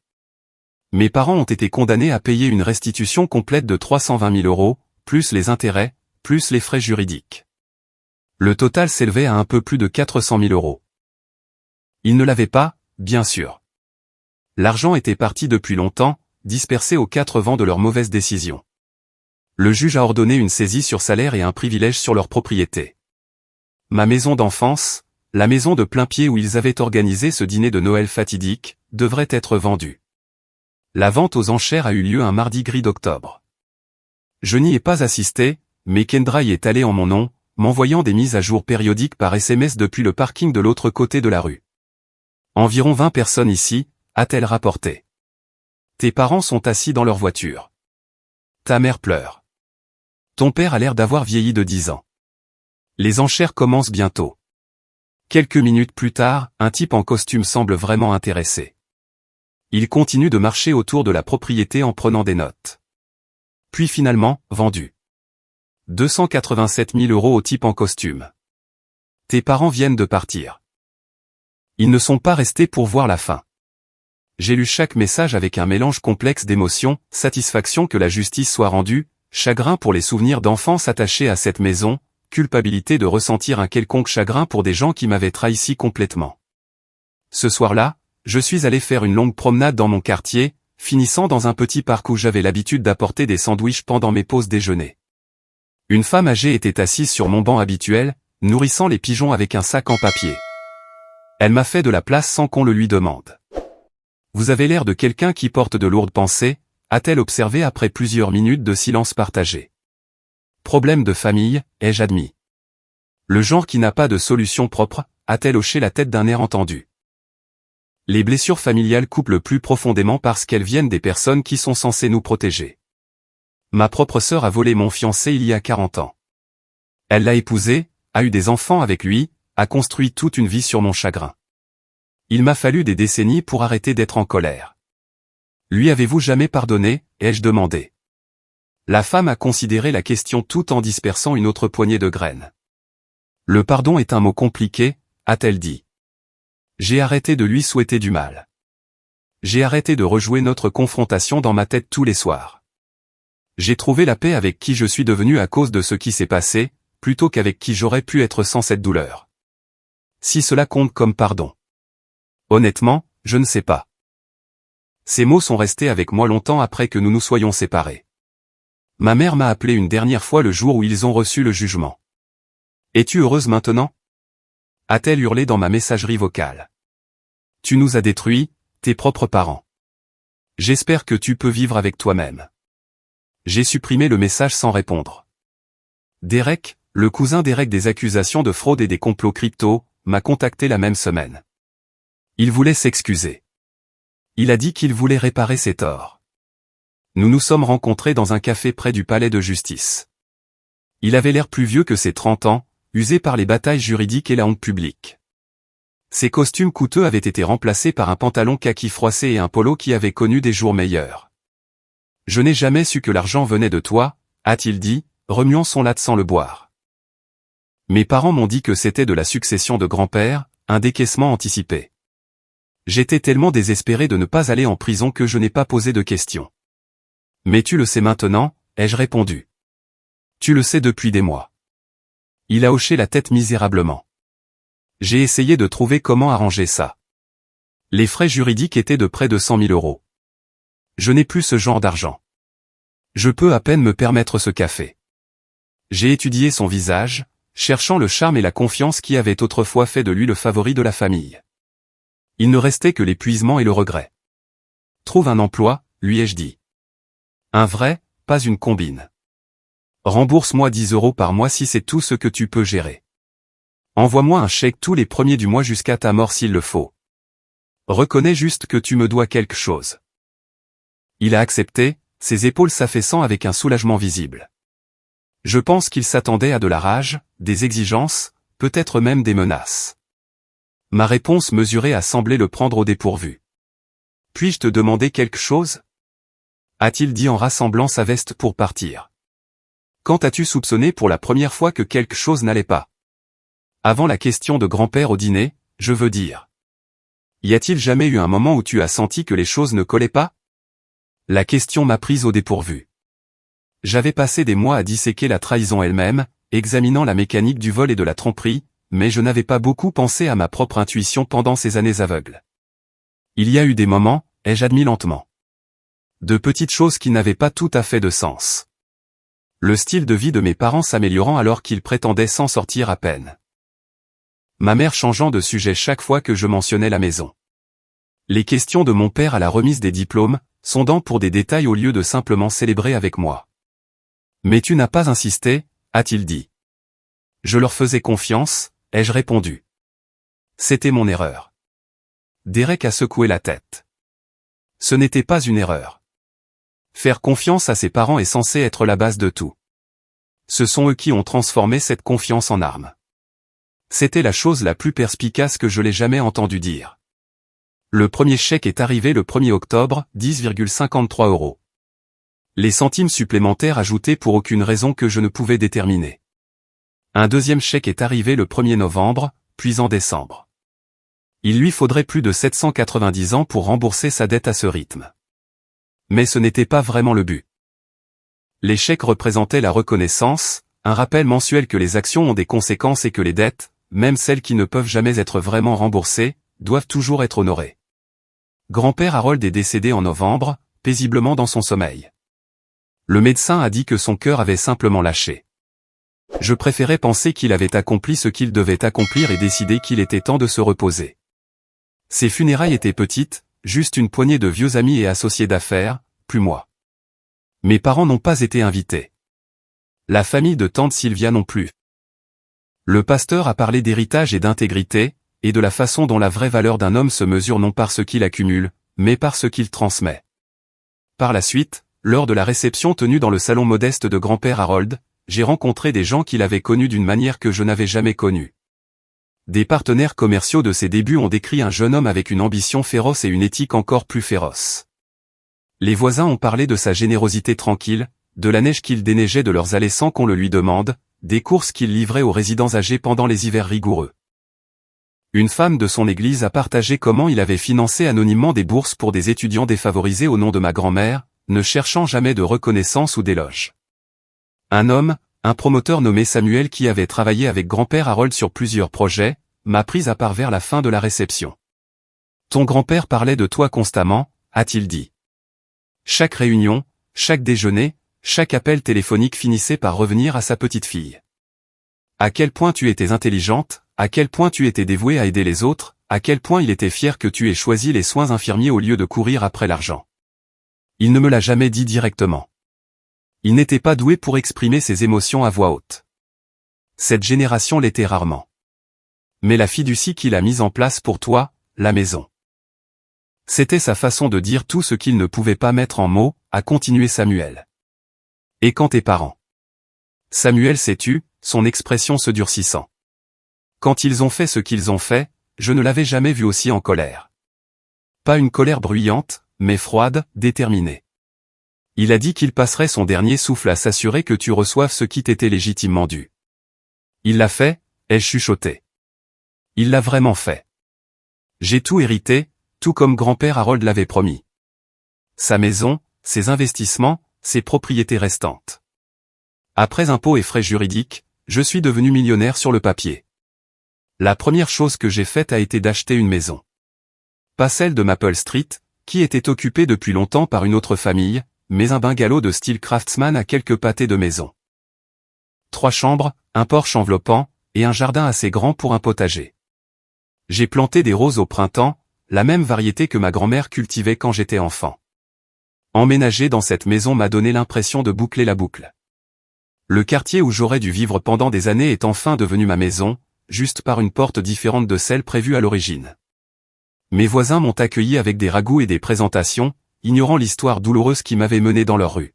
Mes parents ont été condamnés à payer une restitution complète de 320 000 €, plus les intérêts, plus les frais juridiques. Le total s'élevait à un peu plus de 400 000 €. Ils ne l'avaient pas, bien sûr. L'argent était parti depuis longtemps, dispersé aux 4 vents de leurs mauvaises décisions. Le juge a ordonné une saisie sur salaire et un privilège sur leur propriété. Ma maison d'enfance, la maison de plain-pied où ils avaient organisé ce dîner de Noël fatidique, devrait être vendue. La vente aux enchères a eu lieu un mardi gris d'octobre. Je n'y ai pas assisté, mais Kendra y est allée en mon nom, m'envoyant des mises à jour périodiques par SMS depuis le parking de l'autre côté de la rue. Environ 20 personnes ici, a-t-elle rapporté. Tes parents sont assis dans leur voiture. Ta mère pleure. Ton père a l'air d'avoir vieilli de 10 ans. Les enchères commencent bientôt. Quelques minutes plus tard, un type en costume semble vraiment intéressé. Il continue de marcher autour de la propriété en prenant des notes. Puis finalement, vendu. 287 000 € au type en costume. Tes parents viennent de partir. Ils ne sont pas restés pour voir la fin. J'ai lu chaque message avec un mélange complexe d'émotions, satisfaction que la justice soit rendue, chagrin pour les souvenirs d'enfance attachés à cette maison, culpabilité de ressentir un quelconque chagrin pour des gens qui m'avaient trahi si complètement. Ce soir-là, je suis allé faire une longue promenade dans mon quartier, finissant dans un petit parc où j'avais l'habitude d'apporter des sandwichs pendant mes pauses déjeuner. Une femme âgée était assise sur mon banc habituel, nourrissant les pigeons avec un sac en papier. Elle m'a fait de la place sans qu'on le lui demande. « Vous avez l'air de quelqu'un qui porte de lourdes pensées », a-t-elle observé après plusieurs minutes de silence partagé. « Problème de famille, ai-je admis. Le genre qui n'a pas de solution propre », a-t-elle hoché la tête d'un air entendu. Les blessures familiales coupent le plus profondément parce qu'elles viennent des personnes qui sont censées nous protéger. Ma propre sœur a volé mon fiancé il y a 40 ans. Elle l'a épousé, a eu des enfants avec lui, a construit toute une vie sur mon chagrin. Il m'a fallu des décennies pour arrêter d'être en colère. Lui avez-vous jamais pardonné, ai-je demandé. La femme a considéré la question tout en dispersant une autre poignée de graines. Le pardon est un mot compliqué, a-t-elle dit. J'ai arrêté de lui souhaiter du mal. J'ai arrêté de rejouer notre confrontation dans ma tête tous les soirs. J'ai trouvé la paix avec qui je suis devenu à cause de ce qui s'est passé, plutôt qu'avec qui j'aurais pu être sans cette douleur. Si cela compte comme pardon. Honnêtement, je ne sais pas. Ces mots sont restés avec moi longtemps après que nous nous soyons séparés. Ma mère m'a appelé une dernière fois le jour où ils ont reçu le jugement. Es-tu heureuse maintenant ? A-t-elle hurlé dans ma messagerie vocale. Tu nous as détruits, tes propres parents. J'espère que tu peux vivre avec toi-même. J'ai supprimé le message sans répondre. Derek, le cousin d'Eric des accusations de fraude et des complots crypto, m'a contacté la même semaine. Il voulait s'excuser. Il a dit qu'il voulait réparer ses torts. Nous nous sommes rencontrés dans un café près du palais de justice. Il avait l'air plus vieux que ses 30 ans, usé par les batailles juridiques et la honte publique. Ses costumes coûteux avaient été remplacés par un pantalon kaki froissé et un polo qui avait connu des jours meilleurs. « Je n'ai jamais su que l'argent venait de toi », a-t-il dit, remuant son latte sans le boire. Mes parents m'ont dit que c'était de la succession de grand-père, un décaissement anticipé. J'étais tellement désespéré de ne pas aller en prison que je n'ai pas posé de questions. « Mais tu le sais maintenant », ai-je répondu. « Tu le sais depuis des mois. » Il a hoché la tête misérablement. J'ai essayé de trouver comment arranger ça. Les frais juridiques étaient de près de 100 000 €. Je n'ai plus ce genre d'argent. Je peux à peine me permettre ce café. J'ai étudié son visage, cherchant le charme et la confiance qui avaient autrefois fait de lui le favori de la famille. Il ne restait que l'épuisement et le regret. Trouve un emploi, lui ai-je dit. Un vrai, pas une combine. Rembourse-moi 10 € par mois si c'est tout ce que tu peux gérer. Envoie-moi un chèque tous les premiers du mois jusqu'à ta mort s'il le faut. Reconnais juste que tu me dois quelque chose. Il a accepté, ses épaules s'affaissant avec un soulagement visible. Je pense qu'il s'attendait à de la rage, des exigences, peut-être même des menaces. Ma réponse mesurée a semblé le prendre au dépourvu. Puis-je te demander quelque chose ? A-t-il dit en rassemblant sa veste pour partir. Quand as-tu soupçonné pour la première fois que quelque chose n'allait pas ? Avant la question de grand-père au dîner, je veux dire. Y a-t-il jamais eu un moment où tu as senti que les choses ne collaient pas ? La question m'a prise au dépourvu. J'avais passé des mois à disséquer la trahison elle-même, examinant la mécanique du vol et de la tromperie, mais je n'avais pas beaucoup pensé à ma propre intuition pendant ces années aveugles. Il y a eu des moments, ai-je admis lentement. De petites choses qui n'avaient pas tout à fait de sens. Le style de vie de mes parents s'améliorant alors qu'ils prétendaient s'en sortir à peine. Ma mère changeant de sujet chaque fois que je mentionnais la maison. Les questions de mon père à la remise des diplômes, sondant pour des détails au lieu de simplement célébrer avec moi. Mais tu n'as pas insisté, a-t-il dit. Je leur faisais confiance, ai-je répondu. C'était mon erreur. Derek a secoué la tête. Ce n'était pas une erreur. Faire confiance à ses parents est censé être la base de tout. Ce sont eux qui ont transformé cette confiance en arme. C'était la chose la plus perspicace que je l'ai jamais entendu dire. Le premier chèque est arrivé le 1er octobre, 10,53 €. Les centimes supplémentaires ajoutés pour aucune raison que je ne pouvais déterminer. Un deuxième chèque est arrivé le 1er novembre, puis en décembre. Il lui faudrait plus de 790 ans pour rembourser sa dette à ce rythme. Mais ce n'était pas vraiment le but. Les chèques représentaient la reconnaissance, un rappel mensuel que les actions ont des conséquences et que les dettes, même celles qui ne peuvent jamais être vraiment remboursées, doivent toujours être honorées. Grand-père Harold est décédé en novembre, paisiblement dans son sommeil. Le médecin a dit que son cœur avait simplement lâché. Je préférais penser qu'il avait accompli ce qu'il devait accomplir et décidé qu'il était temps de se reposer. Ses funérailles étaient petites, juste une poignée de vieux amis et associés d'affaires, plus moi. Mes parents n'ont pas été invités. La famille de tante Sylvia non plus. Le pasteur a parlé d'héritage et d'intégrité, et de la façon dont la vraie valeur d'un homme se mesure non par ce qu'il accumule, mais par ce qu'il transmet. Par la suite, lors de la réception tenue dans le salon modeste de grand-père Harold, j'ai rencontré des gens qu'il avait connus d'une manière que je n'avais jamais connue. Des partenaires commerciaux de ses débuts ont décrit un jeune homme avec une ambition féroce et une éthique encore plus féroce. Les voisins ont parlé de sa générosité tranquille, de la neige qu'il déneigeait de leurs allées sans qu'on le lui demande, des courses qu'il livrait aux résidents âgés pendant les hivers rigoureux. Une femme de son église a partagé comment il avait financé anonymement des bourses pour des étudiants défavorisés au nom de ma grand-mère, ne cherchant jamais de reconnaissance ou d'éloge. Un homme, un promoteur nommé Samuel qui avait travaillé avec grand-père Harold sur plusieurs projets, m'a pris à part vers la fin de la réception. Ton grand-père parlait de toi constamment, a-t-il dit. Chaque réunion, chaque déjeuner, chaque appel téléphonique finissait par revenir à sa petite fille. À quel point tu étais intelligente, à quel point tu étais dévouée à aider les autres, à quel point il était fier que tu aies choisi les soins infirmiers au lieu de courir après l'argent. Il ne me l'a jamais dit directement. Il n'était pas doué pour exprimer ses émotions à voix haute. Cette génération l'était rarement. Mais la fiducie qu'il a mise en place pour toi, la maison. C'était sa façon de dire tout ce qu'il ne pouvait pas mettre en mots, a continué Samuel. Et quand tes parents? Samuel s'est tu, son expression se durcissant. Quand ils ont fait ce qu'ils ont fait, je ne l'avais jamais vu aussi en colère. Pas une colère bruyante, mais froide, déterminée. Il a dit qu'il passerait son dernier souffle à s'assurer que tu reçoives ce qui t'était légitimement dû. Il l'a fait, elle chuchotait. Il l'a vraiment fait. J'ai tout hérité, tout comme grand-père Harold l'avait promis. Sa maison, ses investissements, ses propriétés restantes. Après impôts et frais juridiques, je suis devenu millionnaire sur le papier. La première chose que j'ai faite a été d'acheter une maison. Pas celle de Maple Street, qui était occupée depuis longtemps par une autre famille, mais un bungalow de style craftsman à quelques pâtés de maison. 3 chambres, un porche enveloppant, et un jardin assez grand pour un potager. J'ai planté des roses au printemps, la même variété que ma grand-mère cultivait quand j'étais enfant. Emménager dans cette maison m'a donné l'impression de boucler la boucle. Le quartier où j'aurais dû vivre pendant des années est enfin devenu ma maison, juste par une porte différente de celle prévue à l'origine. Mes voisins m'ont accueilli avec des ragoûts et des présentations, ignorant l'histoire douloureuse qui m'avait mené dans leur rue.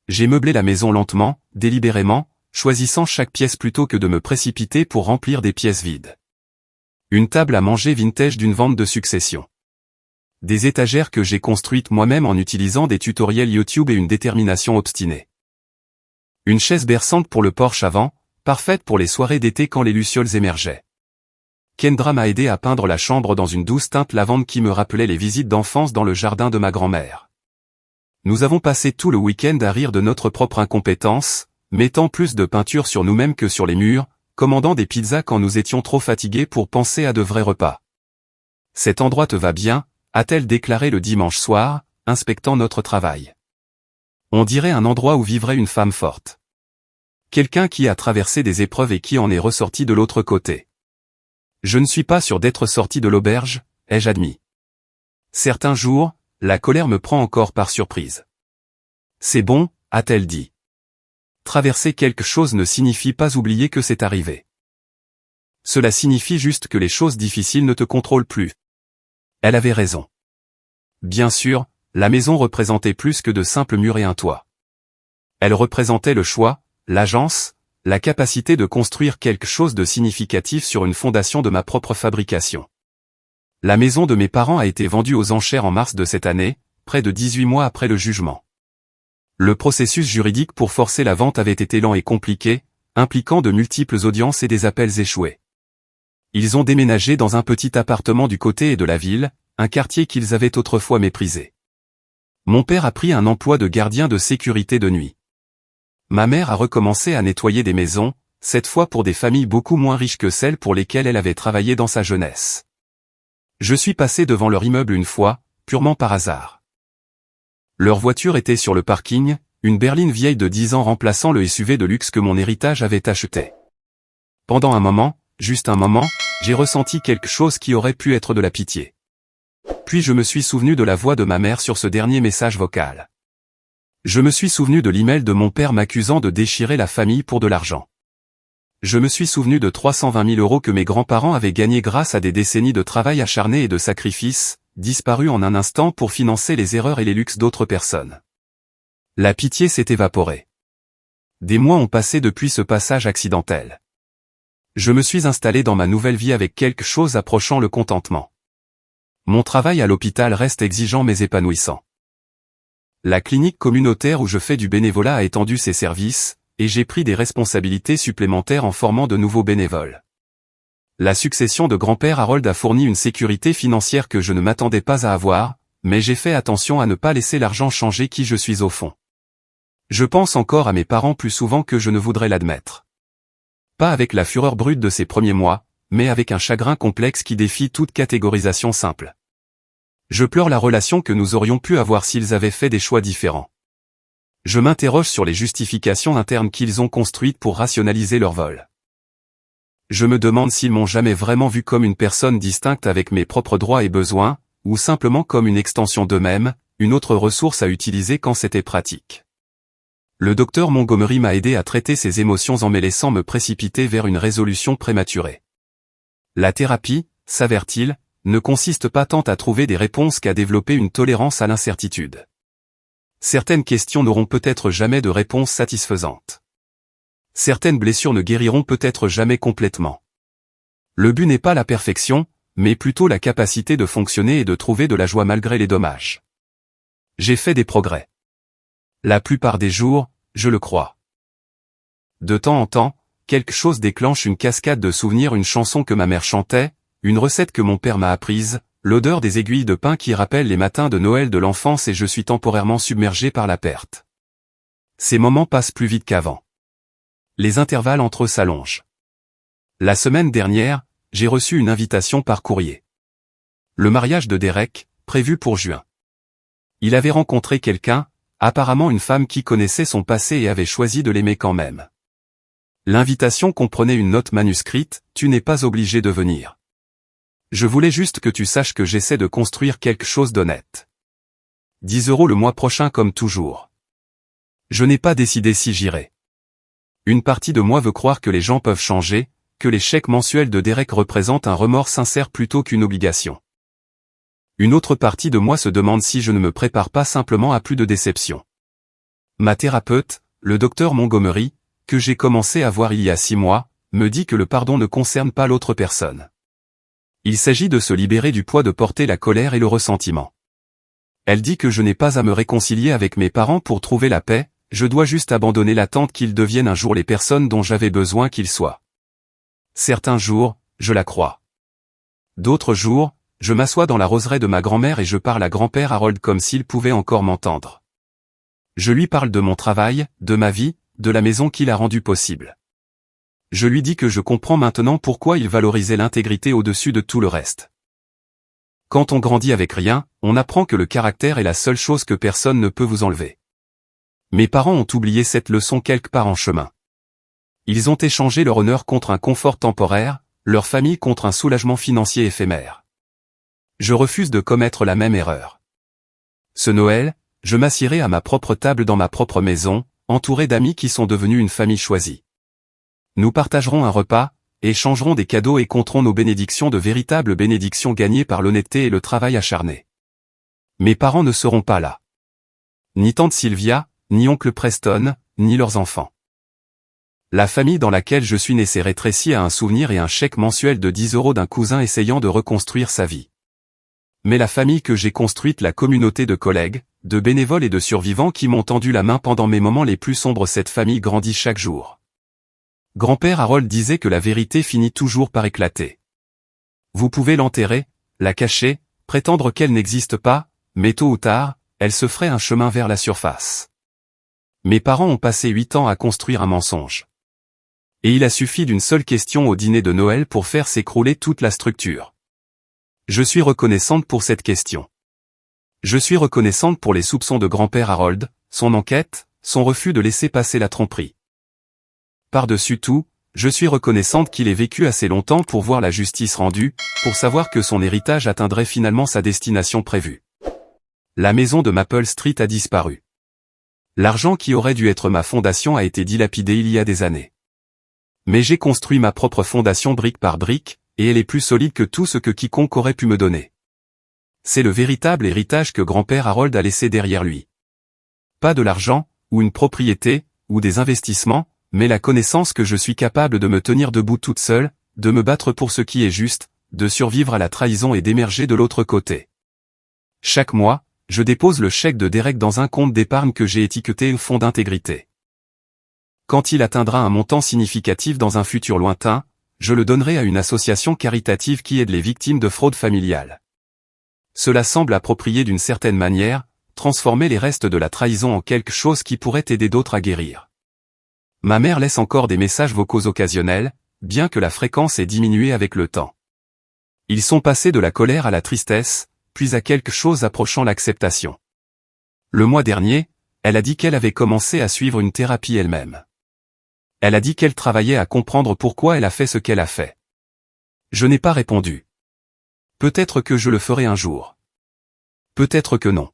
J'ai meublé la maison lentement, délibérément, choisissant chaque pièce plutôt que de me précipiter pour remplir des pièces vides. Une table à manger vintage d'une vente de succession. Des étagères que j'ai construites moi-même en utilisant des tutoriels YouTube et une détermination obstinée. Une chaise berçante pour le porche avant, parfaite pour les soirées d'été quand les lucioles émergeaient. Kendra m'a aidé à peindre la chambre dans une douce teinte lavande qui me rappelait les visites d'enfance dans le jardin de ma grand-mère. Nous avons passé tout le week-end à rire de notre propre incompétence, mettant plus de peinture sur nous-mêmes que sur les murs, commandant des pizzas quand nous étions trop fatigués pour penser à de vrais repas. Cet endroit te va bien, a-t-elle déclaré le dimanche soir, inspectant notre travail. On dirait un endroit où vivrait une femme forte. Quelqu'un qui a traversé des épreuves et qui en est ressorti de l'autre côté. Je ne suis pas sûr d'être sorti de l'auberge, ai-je admis. Certains jours, la colère me prend encore par surprise. C'est bon, a-t-elle dit. Traverser quelque chose ne signifie pas oublier que c'est arrivé. Cela signifie juste que les choses difficiles ne te contrôlent plus. Elle avait raison. Bien sûr, la maison représentait plus que de simples murs et un toit. Elle représentait le choix, l'agence, la capacité de construire quelque chose de significatif sur une fondation de ma propre fabrication. La maison de mes parents a été vendue aux enchères en mars de cette année, près de 18 mois après le jugement. Le processus juridique pour forcer la vente avait été lent et compliqué, impliquant de multiples audiences et des appels échoués. Ils ont déménagé dans un petit appartement du côté de la ville, un quartier qu'ils avaient autrefois méprisé. Mon père a pris un emploi de gardien de sécurité de nuit. ma mère a recommencé à nettoyer des maisons, cette fois pour des familles beaucoup moins riches que celles pour lesquelles elle avait travaillé dans sa jeunesse. Je suis passé devant leur immeuble une fois, purement par hasard. Leur voiture était sur le parking, une berline vieille de 10 ans remplaçant le SUV de luxe que mon héritage avait acheté. Pendant un moment, juste un moment, j'ai ressenti quelque chose qui aurait pu être de la pitié. Puis je me suis souvenu de la voix de ma mère sur ce dernier message vocal. Je me suis souvenu de l'email de mon père m'accusant de déchirer la famille pour de l'argent. Je me suis souvenu de 320 000 € que mes grands-parents avaient gagnés grâce à des décennies de travail acharné et de sacrifices, disparus en un instant pour financer les erreurs et les luxes d'autres personnes. La pitié s'est évaporée. Des mois ont passé depuis ce passage accidentel. Je me suis installé dans ma nouvelle vie avec quelque chose approchant le contentement. Mon travail à l'hôpital reste exigeant mais épanouissant. La clinique communautaire où je fais du bénévolat a étendu ses services, et j'ai pris des responsabilités supplémentaires en formant de nouveaux bénévoles. La succession de grand-père Harold a fourni une sécurité financière que je ne m'attendais pas à avoir, mais j'ai fait attention à ne pas laisser l'argent changer qui je suis au fond. Je pense encore à mes parents plus souvent que je ne voudrais l'admettre. Pas avec la fureur brute de ces premiers mois, mais avec un chagrin complexe qui défie toute catégorisation simple. Je pleure la relation que nous aurions pu avoir s'ils avaient fait des choix différents. Je m'interroge sur les justifications internes qu'ils ont construites pour rationaliser leur vol. Je me demande s'ils m'ont jamais vraiment vu comme une personne distincte avec mes propres droits et besoins, ou simplement comme une extension d'eux-mêmes, une autre ressource à utiliser quand c'était pratique. Le docteur Montgomery m'a aidé à traiter ces émotions en me laissant me précipiter vers une résolution prématurée. La thérapie, s'avère-t-il, ne consiste pas tant à trouver des réponses qu'à développer une tolérance à l'incertitude. Certaines questions n'auront peut-être jamais de réponse satisfaisante. Certaines blessures ne guériront peut-être jamais complètement. Le but n'est pas la perfection, mais plutôt la capacité de fonctionner et de trouver de la joie malgré les dommages. J'ai fait des progrès. La plupart des jours, je le crois. De temps en temps, quelque chose déclenche une cascade de souvenirs, une chanson que ma mère chantait, une recette que mon père m'a apprise, l'odeur des aiguilles de pain qui rappellent les matins de Noël de l'enfance et je suis temporairement submergé par la perte. Ces moments passent plus vite qu'avant. Les intervalles entre eux s'allongent. La semaine dernière, j'ai reçu une invitation par courrier. Le mariage de Derek, prévu pour juin. Il avait rencontré quelqu'un, apparemment une femme qui connaissait son passé et avait choisi de l'aimer quand même. L'invitation comprenait une note manuscrite, « Tu n'es pas obligé de venir. Je voulais juste que tu saches que j'essaie de construire quelque chose d'honnête. 10 € le mois prochain comme toujours. » Je n'ai pas décidé si j'irai. Une partie de moi veut croire que les gens peuvent changer, que les chèques mensuels de Derek représentent un remords sincère plutôt qu'une obligation. Une autre partie de moi se demande si je ne me prépare pas simplement à plus de déception. Ma thérapeute, le docteur Montgomery, que j'ai commencé à voir il y a 6 mois, me dit que le pardon ne concerne pas l'autre personne. Il s'agit de se libérer du poids de porter la colère et le ressentiment. Elle dit que je n'ai pas à me réconcilier avec mes parents pour trouver la paix, je dois juste abandonner l'attente qu'ils deviennent un jour les personnes dont j'avais besoin qu'ils soient. Certains jours, je la crois. D'autres jours, je m'assois dans la roseraie de ma grand-mère et je parle à grand-père Harold comme s'il pouvait encore m'entendre. Je lui parle de mon travail, de ma vie, de la maison qu'il a rendue possible. Je lui dis que je comprends maintenant pourquoi il valorisait l'intégrité au-dessus de tout le reste. Quand on grandit avec rien, on apprend que le caractère est la seule chose que personne ne peut vous enlever. Mes parents ont oublié cette leçon quelque part en chemin. Ils ont échangé leur honneur contre un confort temporaire, leur famille contre un soulagement financier éphémère. Je refuse de commettre la même erreur. Ce Noël, je m'assierai à ma propre table dans ma propre maison, entouré d'amis qui sont devenus une famille choisie. Nous partagerons un repas, échangerons des cadeaux et compterons nos bénédictions, de véritables bénédictions gagnées par l'honnêteté et le travail acharné. Mes parents ne seront pas là. Ni tante Sylvia, ni oncle Preston, ni leurs enfants. La famille dans laquelle je suis né s'est rétrécie à un souvenir et un chèque mensuel de 10 € d'un cousin essayant de reconstruire sa vie. Mais la famille que j'ai construite, la communauté de collègues, de bénévoles et de survivants qui m'ont tendu la main pendant mes moments les plus sombres, cette famille grandit chaque jour. Grand-père Harold disait que la vérité finit toujours par éclater. Vous pouvez l'enterrer, la cacher, prétendre qu'elle n'existe pas, mais tôt ou tard, elle se ferait un chemin vers la surface. Mes parents ont passé 8 ans à construire un mensonge. Et il a suffi d'une seule question au dîner de Noël pour faire s'écrouler toute la structure. Je suis reconnaissante pour cette question. Je suis reconnaissante pour les soupçons de grand-père Harold, son enquête, son refus de laisser passer la tromperie. Par-dessus tout, je suis reconnaissante qu'il ait vécu assez longtemps pour voir la justice rendue, pour savoir que son héritage atteindrait finalement sa destination prévue. La maison de Maple Street a disparu. L'argent qui aurait dû être ma fondation a été dilapidé il y a des années. Mais j'ai construit ma propre fondation brique par brique, et elle est plus solide que tout ce que quiconque aurait pu me donner. C'est le véritable héritage que grand-père Harold a laissé derrière lui. Pas de l'argent, ou une propriété, ou des investissements, mais la connaissance que je suis capable de me tenir debout toute seule, de me battre pour ce qui est juste, de survivre à la trahison et d'émerger de l'autre côté. Chaque mois, je dépose le chèque de Derek dans un compte d'épargne que j'ai étiqueté Fonds d'intégrité. Quand il atteindra un montant significatif dans un futur lointain, je le donnerai à une association caritative qui aide les victimes de fraude familiale. Cela semble approprié d'une certaine manière, transformer les restes de la trahison en quelque chose qui pourrait aider d'autres à guérir. Ma mère laisse encore des messages vocaux occasionnels, bien que la fréquence ait diminué avec le temps. Ils sont passés de la colère à la tristesse, puis à quelque chose approchant l'acceptation. Le mois dernier, elle a dit qu'elle avait commencé à suivre une thérapie elle-même. Elle a dit qu'elle travaillait à comprendre pourquoi elle a fait ce qu'elle a fait. Je n'ai pas répondu. Peut-être que je le ferai un jour. Peut-être que non.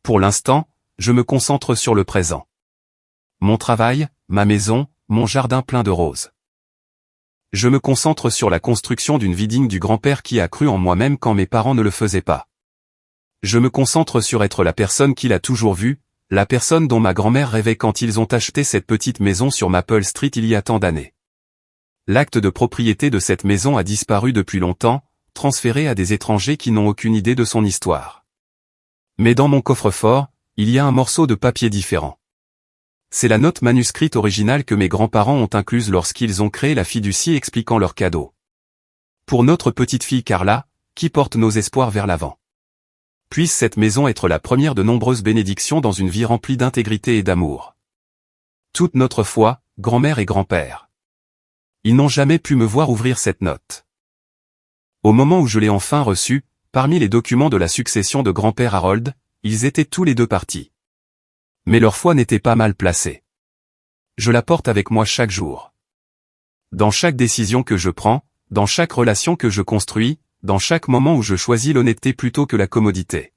Pour l'instant, je me concentre sur le présent. Mon travail, ma maison, mon jardin plein de roses. Je me concentre sur la construction d'une vie digne du grand-père qui a cru en moi-même quand mes parents ne le faisaient pas. Je me concentre sur être la personne qu'il a toujours vue, la personne dont ma grand-mère rêvait quand ils ont acheté cette petite maison sur Maple Street il y a tant d'années. L'acte de propriété de cette maison a disparu depuis longtemps, transféré à des étrangers qui n'ont aucune idée de son histoire. Mais dans mon coffre-fort, il y a un morceau de papier différent. C'est la note manuscrite originale que mes grands-parents ont incluse lorsqu'ils ont créé la fiducie expliquant leur cadeau. Pour notre petite fille Carla, qui porte nos espoirs vers l'avant. Puisse cette maison être la première de nombreuses bénédictions dans une vie remplie d'intégrité et d'amour. Toute notre foi, grand-mère et grand-père. Ils n'ont jamais pu me voir ouvrir cette note. Au moment où je l'ai enfin reçue, parmi les documents de la succession de grand-père Harold, ils étaient tous les deux partis. Mais leur foi n'était pas mal placée. Je la porte avec moi chaque jour. Dans chaque décision que je prends, dans chaque relation que je construis, dans chaque moment où je choisis l'honnêteté plutôt que la commodité.